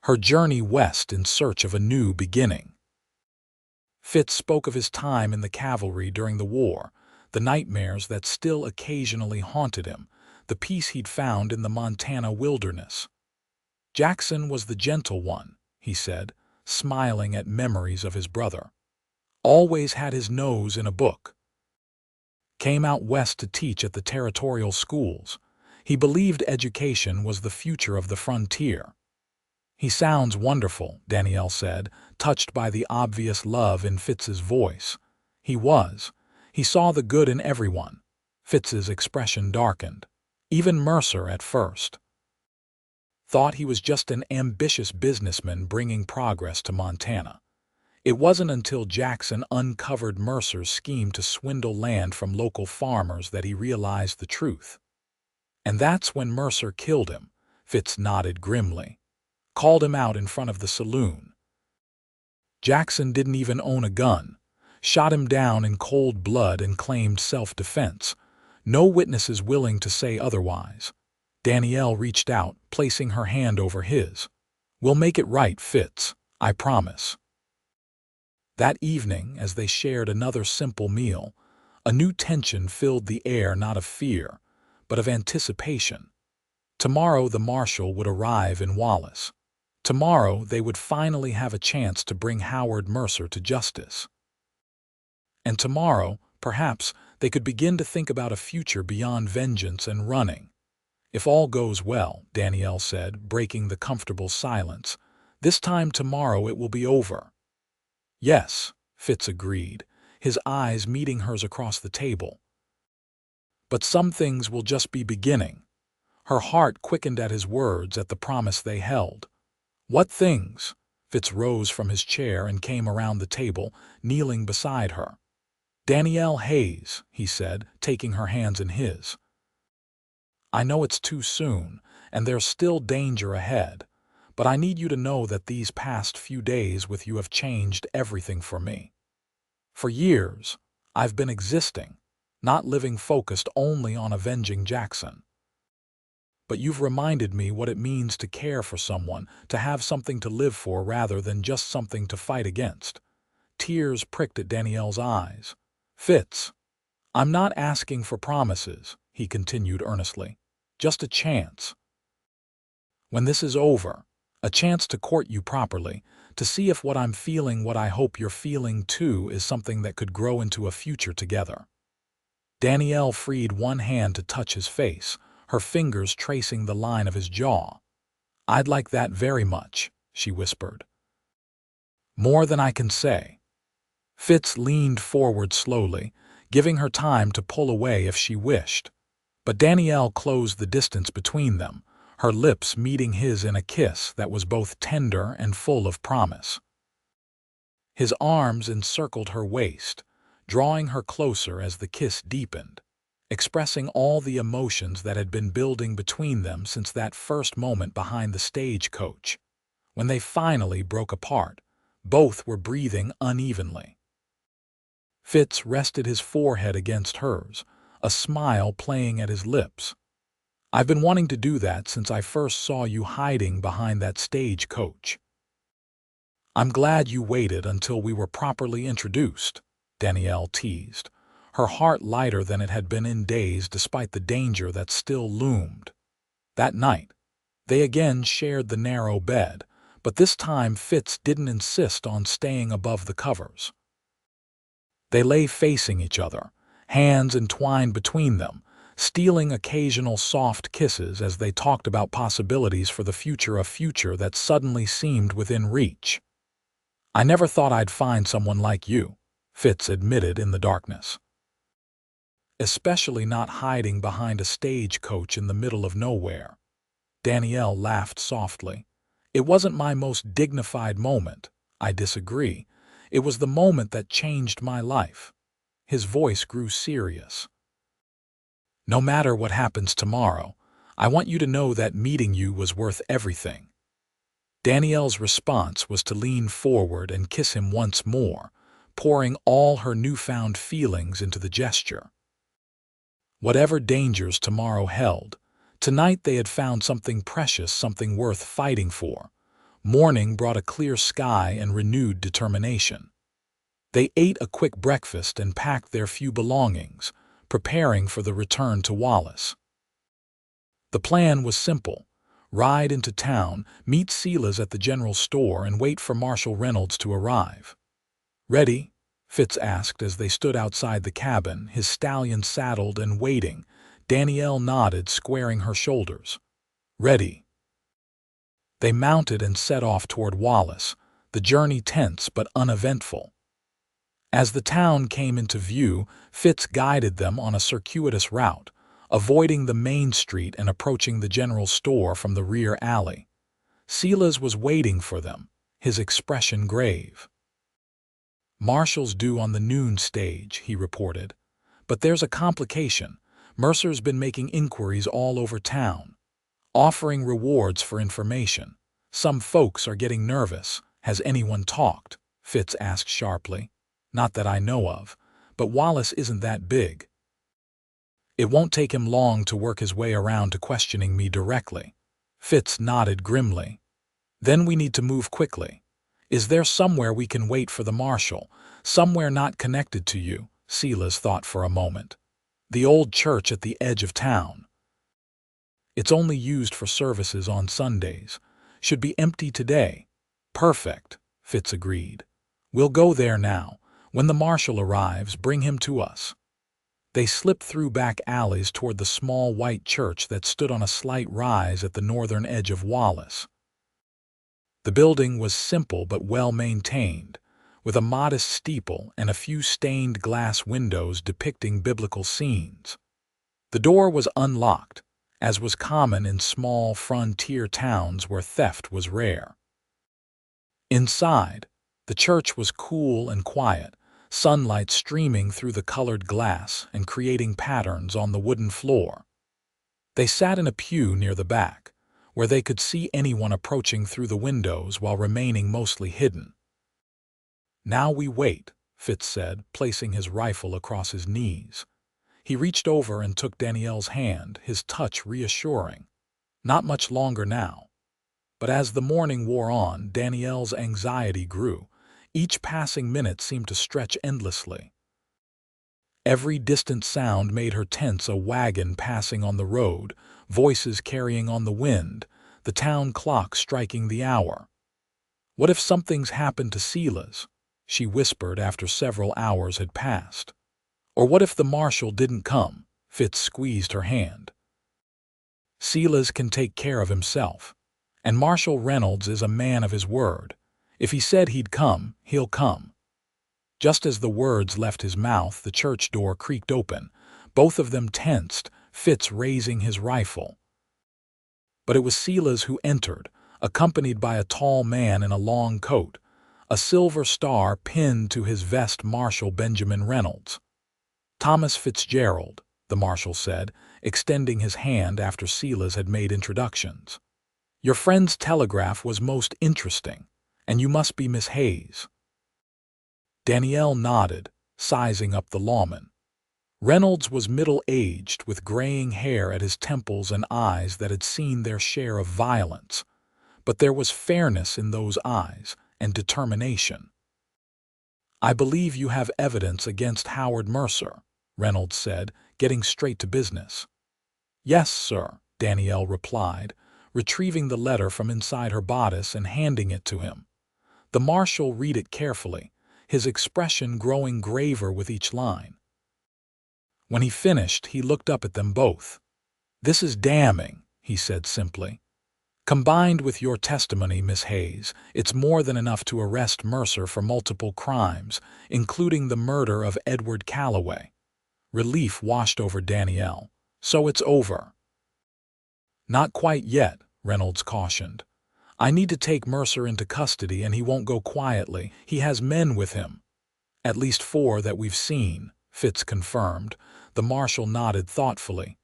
her journey west in search of a new beginning. Fitz spoke of his time in the cavalry during the war, the nightmares that still occasionally haunted him, the peace he'd found in the Montana wilderness. Jackson was the gentle one, he said, smiling at memories of his brother. Always had his nose in a book. Came out west to teach at the territorial schools. He believed education was the future of the frontier. He sounds wonderful, Danielle said, touched by the obvious love in Fitz's voice. He was. He saw the good in everyone. Fitz's expression darkened. Even Mercer, at first, thought he was just an ambitious businessman bringing progress to Montana. It wasn't until Jackson uncovered Mercer's scheme to swindle land from local farmers that he realized the truth. And that's when Mercer killed him, Fitz nodded grimly. Called him out in front of the saloon. Jackson didn't even own a gun. Shot him down in cold blood and claimed self-defense. No witnesses willing to say otherwise. Danielle reached out, placing her hand over his. "We'll make it right, Fitz, I promise." That evening, as they shared another simple meal, a new tension filled the air, not of fear, but of anticipation. Tomorrow the marshal would arrive in Wallace. Tomorrow they would finally have a chance to bring Howard Mercer to justice. And tomorrow, perhaps, they could begin to think about a future beyond vengeance and running. "If all goes well," Danielle said, breaking the comfortable silence, "this time tomorrow it will be over." "Yes," Fitz agreed, his eyes meeting hers across the table. "But some things will just be beginning." Her heart quickened at his words, at the promise they held. "What things?" Fitz rose from his chair and came around the table, kneeling beside her. "Danielle Hayes," he said, taking her hands in his. "I know it's too soon, and there's still danger ahead, but I need you to know that these past few days with you have changed everything for me. For years, I've been existing, not living focused only on avenging Jackson. But you've reminded me what it means to care for someone, to have something to live for rather than just something to fight against." Tears pricked at Danielle's eyes. "Fitz, I'm not asking for promises," he continued earnestly. "Just a chance. When this is over, a chance to court you properly, to see if what I'm feeling, what I hope you're feeling too, is something that could grow into a future together." Danielle freed one hand to touch his face, her fingers tracing the line of his jaw. "I'd like that very much," she whispered. "More than I can say." Fitz leaned forward slowly, giving her time to pull away if she wished. But Danielle closed the distance between them, her lips meeting his in a kiss that was both tender and full of promise. His arms encircled her waist, drawing her closer as the kiss deepened, expressing all the emotions that had been building between them since that first moment behind the stagecoach. When they finally broke apart, both were breathing unevenly. Fitz rested his forehead against hers, a smile playing at his lips. "I've been wanting to do that since I first saw you hiding behind that stagecoach." "I'm glad you waited until we were properly introduced," Danielle teased, her heart lighter than it had been in days despite the danger that still loomed. That night, they again shared the narrow bed, but this time Fitz didn't insist on staying above the covers. They lay facing each other, hands entwined between them, stealing occasional soft kisses as they talked about possibilities for the future, a future that suddenly seemed within reach. "I never thought I'd find someone like you," Fitz admitted in the darkness. "Especially not hiding behind a stagecoach in the middle of nowhere." Danielle laughed softly. "It wasn't my most dignified moment. I disagree. It was the moment that changed my life." His voice grew serious. "No matter what happens tomorrow, I want you to know that meeting you was worth everything." Danielle's response was to lean forward and kiss him once more, pouring all her newfound feelings into the gesture. Whatever dangers tomorrow held, tonight they had found something precious, something worth fighting for. Morning brought a clear sky and renewed determination. They ate a quick breakfast and packed their few belongings, preparing for the return to Wallace. The plan was simple: ride into town, meet Silas at the general store, and wait for Marshal Reynolds to arrive. "Ready?" Fitz asked as they stood outside the cabin, his stallion saddled and waiting. Danielle nodded, squaring her shoulders. "Ready." They mounted and set off toward Wallace, the journey tense but uneventful. As the town came into view, Fitz guided them on a circuitous route, avoiding the main street and approaching the general store from the rear alley. Silas was waiting for them, his expression grave. "Marshall's due on the noon stage," he reported. "But there's a complication. Mercer's been making inquiries all over town, offering rewards for information. Some folks are getting nervous. Has anyone talked?" Fitz asked sharply. "Not that I know of, but Wallace isn't that big. It won't take him long to work his way around to questioning me directly." Fitz nodded grimly. "Then we need to move quickly. Is there somewhere we can wait for the marshal? Somewhere not connected to you?" Silas thought for a moment. "The old church at the edge of town. It's only used for services on Sundays. Should be empty today." "Perfect," Fitz agreed. "We'll go there now. When the marshal arrives, bring him to us." They slipped through back alleys toward the small white church that stood on a slight rise at the northern edge of Wallace. The building was simple but well maintained, with a modest steeple and a few stained glass windows depicting biblical scenes. The door was unlocked, as was common in small frontier towns where theft was rare. Inside, the church was cool and quiet, sunlight streaming through the colored glass and creating patterns on the wooden floor. They sat in a pew near the back, where they could see anyone approaching through the windows while remaining mostly hidden. "Now we wait," Fitz said, placing his rifle across his knees. He reached over and took Danielle's hand, his touch reassuring. Not much longer now. But as the morning wore on, Danielle's anxiety grew. Each passing minute seemed to stretch endlessly. Every distant sound made her tense: a wagon passing on the road, voices carrying on the wind, the town clock striking the hour. "What if something's happened to Silas?" she whispered after several hours had passed. "Or what if the marshal didn't come?" Fitz squeezed her hand. "Silas can take care of himself, and Marshal Reynolds is a man of his word. If he said he'd come, he'll come." Just as the words left his mouth, the church door creaked open. Both of them tensed, Fitz raising his rifle. But it was Silas who entered, accompanied by a tall man in a long coat, a silver star pinned to his vest. "Marshal Benjamin Reynolds." "Thomas Fitzgerald," the marshal said, extending his hand after Silas had made introductions. "Your friend's telegraph was most interesting, and you must be Miss Hayes." Danielle nodded, sizing up the lawman. Reynolds was middle-aged, with graying hair at his temples and eyes that had seen their share of violence. But there was fairness in those eyes, and determination. "I believe you have evidence against Howard Mercer," Reynolds said, getting straight to business. "Yes, sir," Danielle replied, retrieving the letter from inside her bodice and handing it to him. The marshal read it carefully, his expression growing graver with each line. When he finished, he looked up at them both. "This is damning," he said simply. "Combined with your testimony, Miss Hayes, it's more than enough to arrest Mercer for multiple crimes, including the murder of Edward Calloway." Relief washed over Danielle. "So it's over." "Not quite yet," Reynolds cautioned. "I need to take Mercer into custody, and he won't go quietly. He has men with him." "At least 4 that we've seen," Fitz confirmed. The marshal nodded thoughtfully.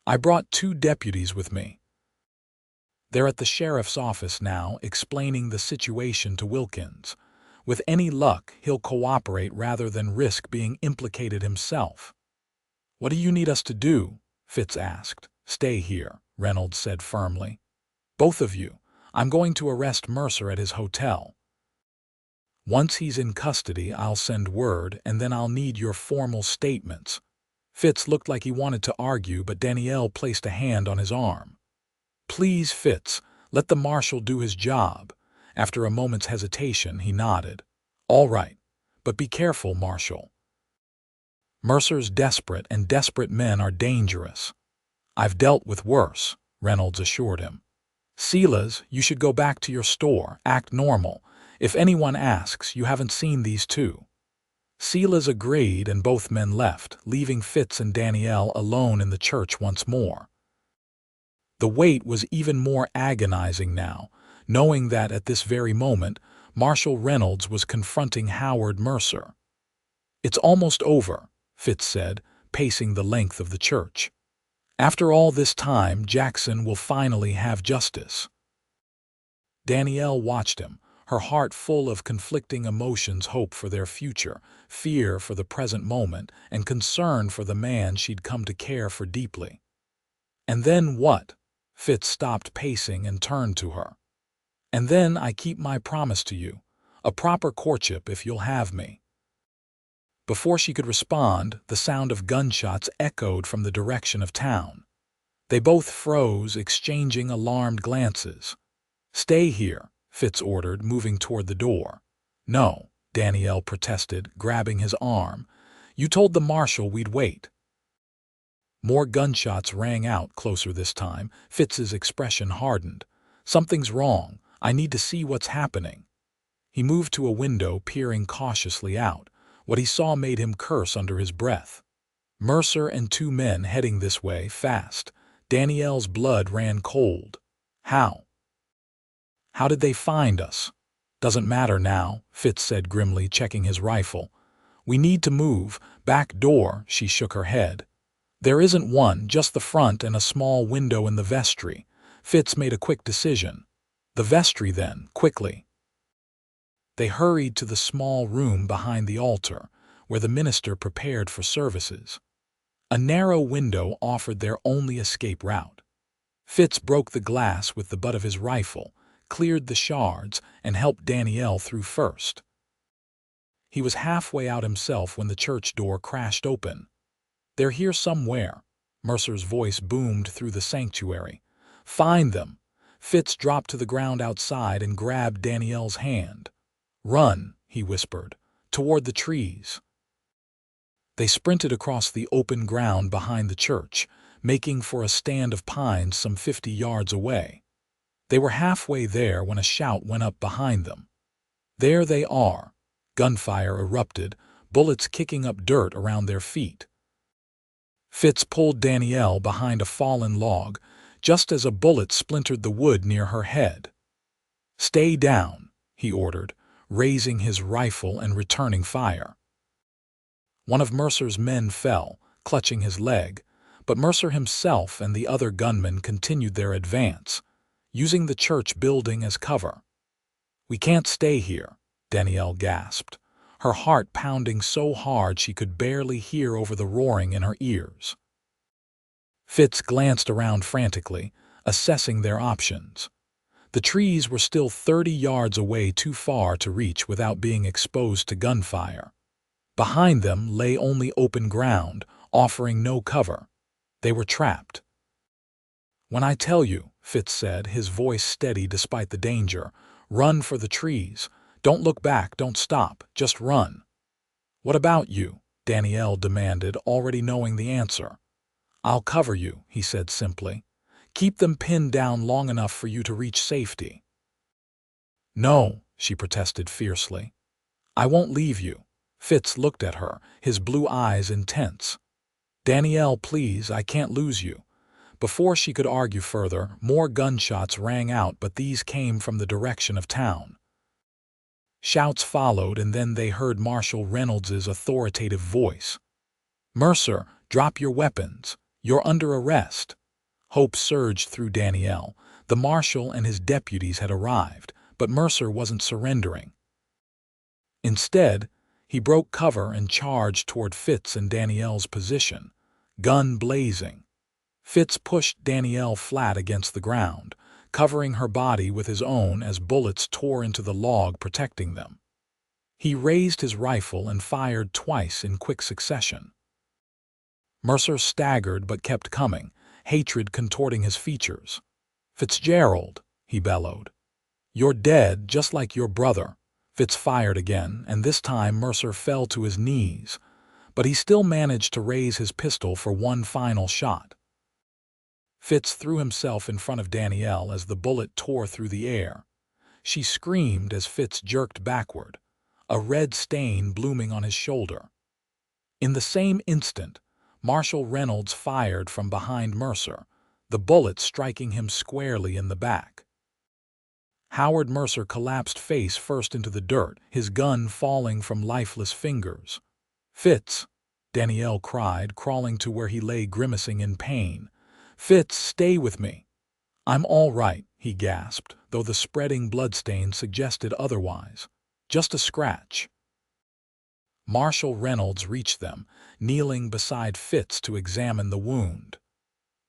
"I brought 2 deputies with me. They're at the sheriff's office now, explaining the situation to Wilkins. With any luck, he'll cooperate rather than risk being implicated himself." "What do you need us to do?" Fitz asked. "Stay here," Reynolds said firmly. "Both of you. I'm going to arrest Mercer at his hotel. Once he's in custody, I'll send word, and then I'll need your formal statements." Fitz looked like he wanted to argue, but Danielle placed a hand on his arm. "Please, Fitz, let the marshal do his job." After a moment's hesitation, he nodded. "All right, but be careful, Marshal. Mercer's desperate, and desperate men are dangerous." "I've dealt with worse," Reynolds assured him. "Silas, you should go back to your store. Act normal. If anyone asks, you haven't seen these 2. Silas agreed and both men left, leaving Fitz and Danielle alone in the church once more. The wait was even more agonizing now, knowing that at this very moment, Marshal Reynolds was confronting Howard Mercer. "It's almost over," Fitz said, pacing the length of the church. "After all this time, Jackson will finally have justice." Danielle watched him, her heart full of conflicting emotions: hope for their future, fear for the present moment, and concern for the man she'd come to care for deeply. "And then what?" Fitz stopped pacing and turned to her. "And then I keep my promise to you, a proper courtship if you'll have me." Before she could respond, the sound of gunshots echoed from the direction of town. They both froze, exchanging alarmed glances. "Stay here," Fitz ordered, moving toward the door. "No," Danielle protested, grabbing his arm. "You told the marshal we'd wait." More gunshots rang out, closer this time. Fitz's expression hardened. "Something's wrong. I need to see what's happening." He moved to a window, peering cautiously out. What he saw made him curse under his breath. Mercer and two men heading this way, fast. Danielle's blood ran cold. How did they find us?" "Doesn't matter now," Fitz said grimly, checking his rifle. "We need to move. Back door." She shook her head. "There isn't one, just the front and a small window in the vestry." Fitz made a quick decision. "The vestry then, quickly." They hurried to the small room behind the altar, where the minister prepared for services. A narrow window offered their only escape route. Fitz broke the glass with the butt of his rifle, cleared the shards, and helped Danielle through first. He was halfway out himself when the church door crashed open. "They're here somewhere," Mercer's voice boomed through the sanctuary. "Find them." Fitz dropped to the ground outside and grabbed Danielle's hand. "Run," he whispered, "toward the trees." They sprinted across the open ground behind the church, making for a stand of pines some 50 yards away. They were halfway there when a shout went up behind them. "There they are!" Gunfire erupted, bullets kicking up dirt around their feet. Fitz pulled Danielle behind a fallen log, just as a bullet splintered the wood near her head. "Stay down," he ordered, raising his rifle and returning fire. One of Mercer's men fell, clutching his leg, but Mercer himself and the other gunmen continued their advance, using the church building as cover. "We can't stay here," Danielle gasped, her heart pounding so hard she could barely hear over the roaring in her ears. Fitz glanced around frantically, assessing their options. The trees were still 30 yards away, too far to reach without being exposed to gunfire. Behind them lay only open ground, offering no cover. They were trapped. "When I tell you," Fitz said, his voice steady despite the danger, "run for the trees. Don't look back, don't stop, just run." "What about you?" Danielle demanded, already knowing the answer. "I'll cover you," he said simply. "Keep them pinned down long enough for you to reach safety." "No," she protested fiercely. "I won't leave you." Fitz looked at her, his blue eyes intense. "Danielle, please, I can't lose you." Before she could argue further, more gunshots rang out, but these came from the direction of town. Shouts followed, and then they heard Marshal Reynolds's authoritative voice. "Mercer, drop your weapons. You're under arrest." Hope surged through Danielle. The marshal and his deputies had arrived, but Mercer wasn't surrendering. Instead, he broke cover and charged toward Fitz and Danielle's position, gun blazing. Fitz pushed Danielle flat against the ground, covering her body with his own as bullets tore into the log protecting them. He raised his rifle and fired twice in quick succession. Mercer staggered but kept coming, hatred contorting his features. "Fitzgerald," he bellowed. "You're dead, just like your brother." Fitz fired again, and this time Mercer fell to his knees, but he still managed to raise his pistol for one final shot. Fitz threw himself in front of Danielle as the bullet tore through the air. She screamed as Fitz jerked backward. a red stain blooming on his shoulder. In the same instant, Marshal Reynolds fired from behind Mercer, the bullet striking him squarely in the back. Howard Mercer collapsed face first into the dirt, his gun falling from lifeless fingers. "Fitz!" Danielle cried, crawling to where he lay grimacing in pain. "Fitz, stay with me!" "I'm all right," he gasped, though the spreading bloodstain suggested otherwise. "Just a scratch." Marshal Reynolds reached them, kneeling beside Fitz to examine the wound.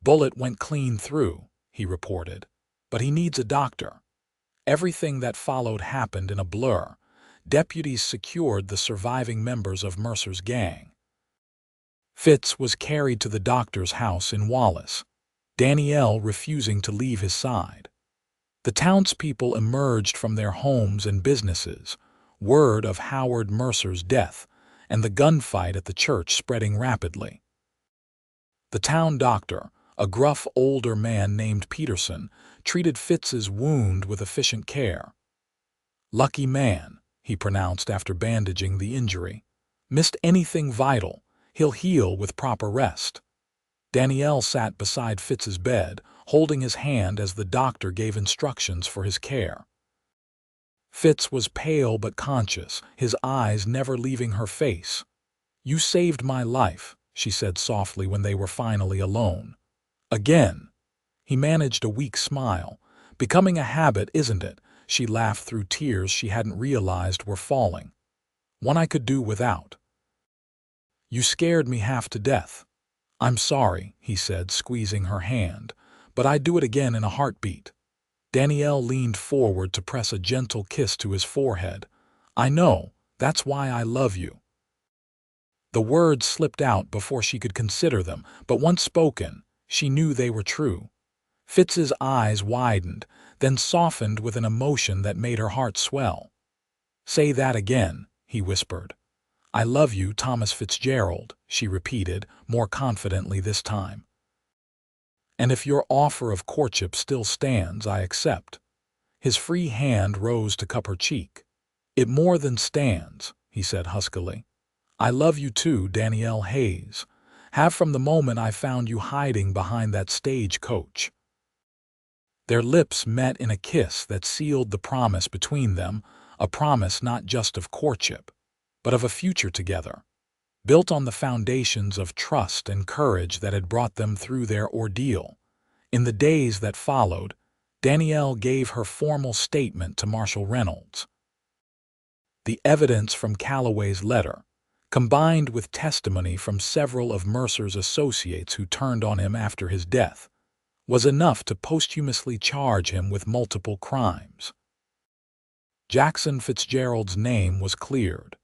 "Bullet went clean through," he reported, "but he needs a doctor." Everything that followed happened in a blur. Deputies secured the surviving members of Mercer's gang. Fitz was carried to the doctor's house in Wallace, Danielle refusing to leave his side. The townspeople emerged from their homes and businesses, word of Howard Mercer's death and the gunfight at the church spreading rapidly. The town doctor, a gruff older man named Peterson, treated Fitz's wound with efficient care. "Lucky man," he pronounced after bandaging the injury. "Missed anything vital. He'll heal with proper rest." Danielle sat beside Fitz's bed, holding his hand as the doctor gave instructions for his care. Fitz was pale but conscious, his eyes never leaving her face. "You saved my life," she said softly when they were finally alone. "Again." He managed a weak smile. "Becoming a habit, isn't it?" She laughed through tears she hadn't realized were falling. "One I could do without." "You scared me half to death." "I'm sorry," he said, squeezing her hand, "but I'd do it again in a heartbeat." Danielle leaned forward to press a gentle kiss to his forehead. "I know, that's why I love you." The words slipped out before she could consider them, but once spoken, she knew they were true. Fitz's eyes widened, then softened with an emotion that made her heart swell. "Say that again," he whispered. "I love you, Thomas Fitzgerald," she repeated, more confidently this time. "And if your offer of courtship still stands, I accept." His free hand rose to cup her cheek. "It more than stands," he said huskily. "I love you too, Danielle Hayes. Have from the moment I found you hiding behind that stagecoach." Their lips met in a kiss that sealed the promise between them, a promise not just of courtship, but of a future together, built on the foundations of trust and courage that had brought them through their ordeal. In the days that followed, Danielle gave her formal statement to Marshal Reynolds. The evidence from Calloway's letter, combined with testimony from several of Mercer's associates who turned on him after his death, was enough to posthumously charge him with multiple crimes. Jackson Fitzgerald's name was cleared,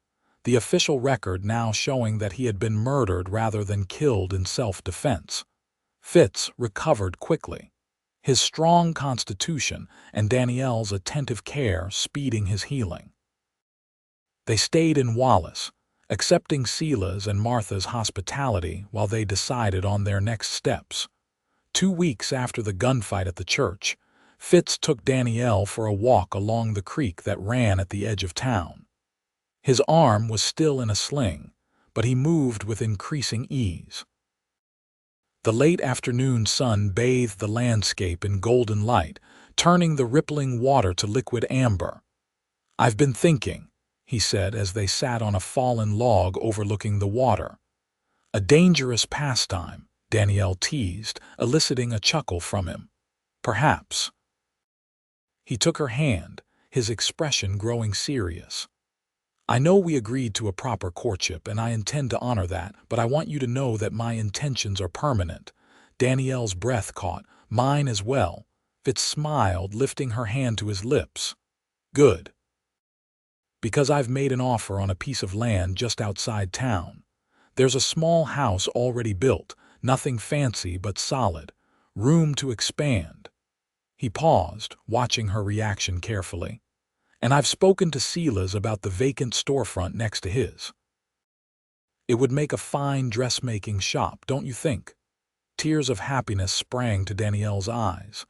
the official record now showing that he had been murdered rather than killed in self-defense. Fitz recovered quickly, his strong constitution and Danielle's attentive care speeding his healing. They stayed in Wallace, accepting Celia's and Martha's hospitality while they decided on their next steps. 2 weeks after the gunfight at the church, Fitz took Danielle for a walk along the creek that ran at the edge of town. His arm was still in a sling, but he moved with increasing ease. The late afternoon sun bathed the landscape in golden light, turning the rippling water to liquid amber. "I've been thinking," he said as they sat on a fallen log overlooking the water. "A dangerous pastime," Danielle teased, eliciting a chuckle from him. "Perhaps." He took her hand, his expression growing serious. "I know we agreed to a proper courtship, and I intend to honor that, but I want you to know that my intentions are permanent." Danielle's breath caught, mine as well. Fitz smiled, lifting her hand to his lips. "Good. Because I've made an offer on a piece of land just outside town. There's a small house already built, nothing fancy but solid, room to expand." He paused, watching her reaction carefully. "And I've spoken to Celia's about the vacant storefront next to his. It would make a fine dressmaking shop, don't you think?" Tears of happiness sprang to Danielle's eyes.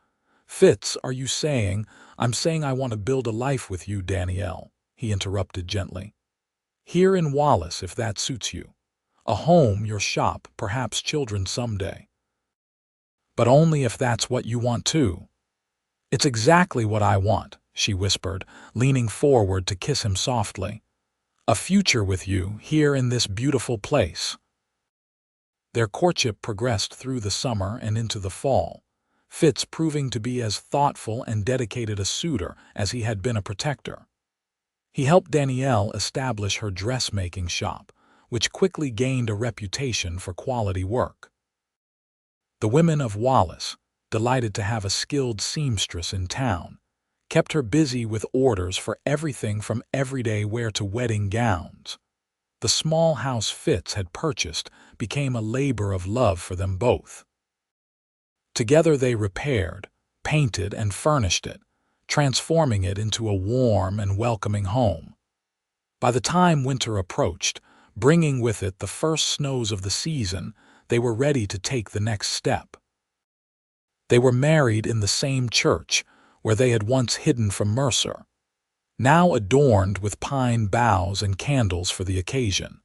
"Fitz, are you saying—" "I'm saying I want to build a life with you, Danielle," he interrupted gently. Here in Wallace, if that suits you. A home, your shop, perhaps children someday. But only if that's what you want too. It's exactly what I want, she whispered, leaning forward to kiss him softly. A future with you, here in this beautiful place. Their courtship progressed through the summer and into the fall, Fitz proving to be as thoughtful and dedicated a suitor as he had been a protector. He helped Danielle establish her dressmaking shop, which quickly gained a reputation for quality work. The women of Wallace, delighted to have a skilled seamstress in town, kept her busy with orders for everything from everyday wear to wedding gowns. The small house Fitz had purchased became a labor of love for them both. Together they repaired, painted, and furnished it, transforming it into a warm and welcoming home. By the time winter approached, bringing with it the first snows of the season, they were ready to take the next step. They were married in the same church where they had once hidden from Mercer, now adorned with pine boughs and candles for the occasion.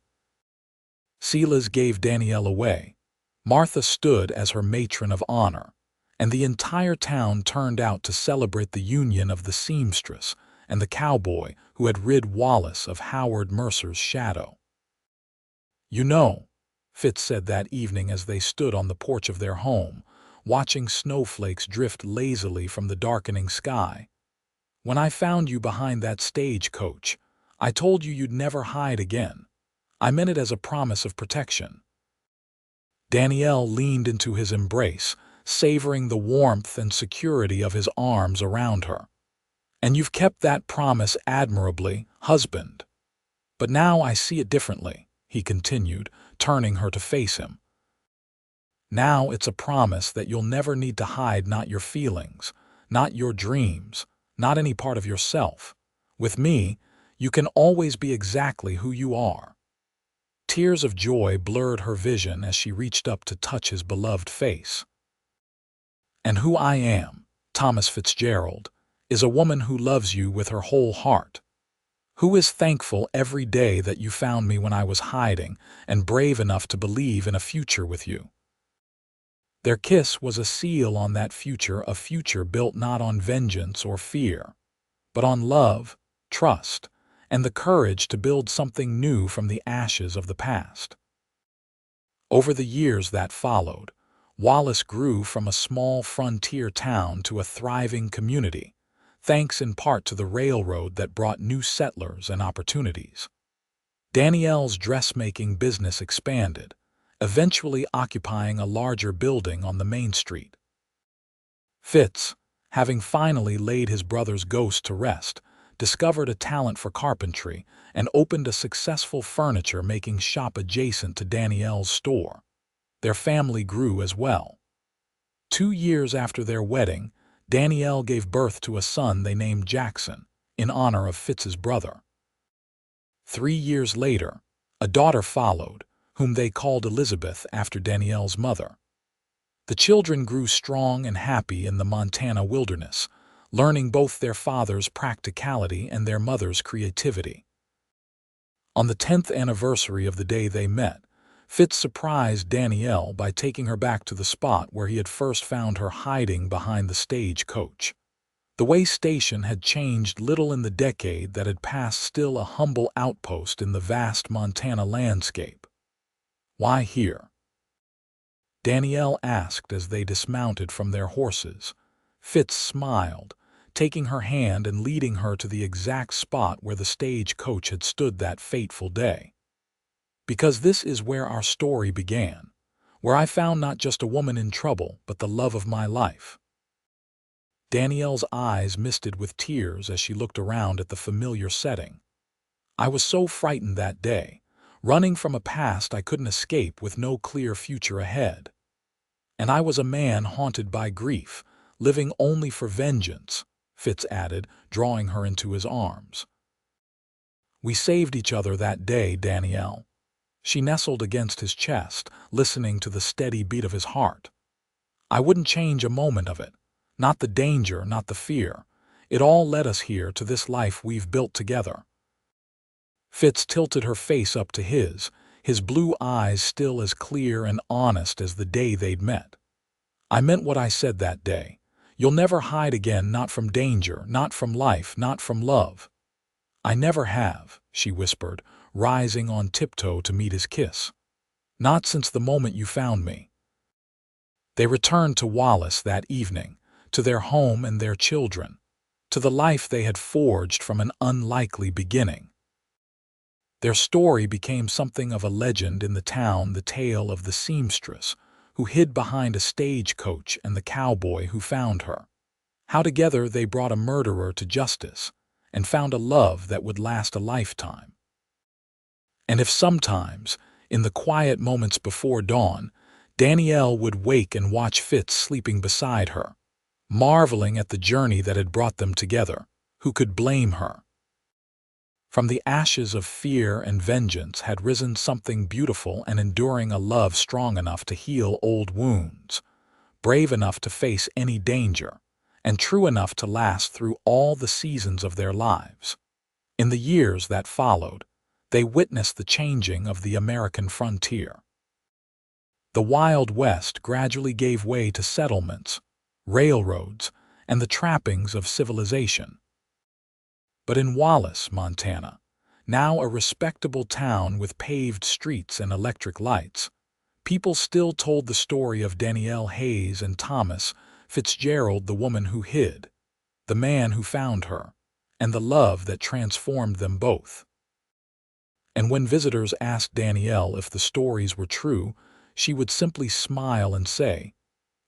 Silas gave Danielle away. Martha stood as her matron of honor, and the entire town turned out to celebrate the union of the seamstress and the cowboy who had rid Wallace of Howard Mercer's shadow. "You know," Fitz said that evening as they stood on the porch of their home, watching snowflakes drift lazily from the darkening sky, "when I found you behind that stagecoach, I told you you'd never hide again. I meant it as a promise of protection." Danielle leaned into his embrace, savoring the warmth and security of his arms around her. "And you've kept that promise admirably, husband. But now I see it differently," he continued, turning her to face him. "Now it's a promise that you'll never need to hide not your feelings, not your dreams, not any part of yourself. With me, you can always be exactly who you are." Tears of joy blurred her vision as she reached up to touch his beloved face. "And who I am, Thomas Fitzgerald, is a woman who loves you with her whole heart. Who is thankful every day that you found me when I was hiding and brave enough to believe in a future with you." Their kiss was a seal on that future, a future built not on vengeance or fear, but on love, trust, and the courage to build something new from the ashes of the past. Over the years that followed, Wallace grew from a small frontier town to a thriving community, thanks in part to the railroad that brought new settlers and opportunities. Danielle's dressmaking business expanded, eventually occupying a larger building on the main street. Fitz, having finally laid his brother's ghost to rest, discovered a talent for carpentry and opened a successful furniture-making shop adjacent to Danielle's store. Their family grew as well. 2 years after their wedding, Danielle gave birth to a son they named Jackson, in honor of Fitz's brother. 3 years later, a daughter followed, whom they called Elizabeth after Danielle's mother. The children grew strong and happy in the Montana wilderness, learning both their father's practicality and their mother's creativity. On the 10th anniversary of the day they met, Fitz surprised Danielle by taking her back to the spot where he had first found her hiding behind the stagecoach. The way station had changed little in the decade that had passed, still a humble outpost in the vast Montana landscape. "Why here?" Danielle asked as they dismounted from their horses. Fitz smiled, taking her hand and leading her to the exact spot where the stagecoach had stood that fateful day. "Because this is where our story began, where I found not just a woman in trouble, but the love of my life." Danielle's eyes misted with tears as she looked around at the familiar setting. "I was so frightened that day, running from a past I couldn't escape with no clear future ahead. And I was a man haunted by grief, living only for vengeance," Fitz added, drawing her into his arms. "We saved each other that day, Danielle." She nestled against his chest, listening to the steady beat of his heart. "I wouldn't change a moment of it. Not the danger, not the fear. It all led us here to this life we've built together." Fitz tilted her face up to his blue eyes still as clear and honest as the day they'd met. "I meant what I said that day. You'll never hide again, not from danger, not from life, not from love." "I never have," she whispered, rising on tiptoe to meet his kiss. "Not since the moment you found me." They returned to Wallace that evening, to their home and their children, to the life they had forged from an unlikely beginning. Their story became something of a legend in the town, the tale of the seamstress who hid behind a stagecoach and the cowboy who found her. How together they brought a murderer to justice and found a love that would last a lifetime. And if sometimes, in the quiet moments before dawn, Danielle would wake and watch Fitz sleeping beside her, marveling at the journey that had brought them together, who could blame her? From the ashes of fear and vengeance had risen something beautiful and enduring, a love strong enough to heal old wounds, brave enough to face any danger, and true enough to last through all the seasons of their lives. In the years that followed, they witnessed the changing of the American frontier. The Wild West gradually gave way to settlements, railroads, and the trappings of civilization. But in Wallace, Montana, now a respectable town with paved streets and electric lights, people still told the story of Danielle Hayes and Thomas Fitzgerald, the woman who hid, the man who found her, and the love that transformed them both. And when visitors asked Danielle if the stories were true, she would simply smile and say,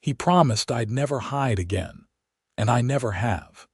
"He promised I'd never hide again, and I never have."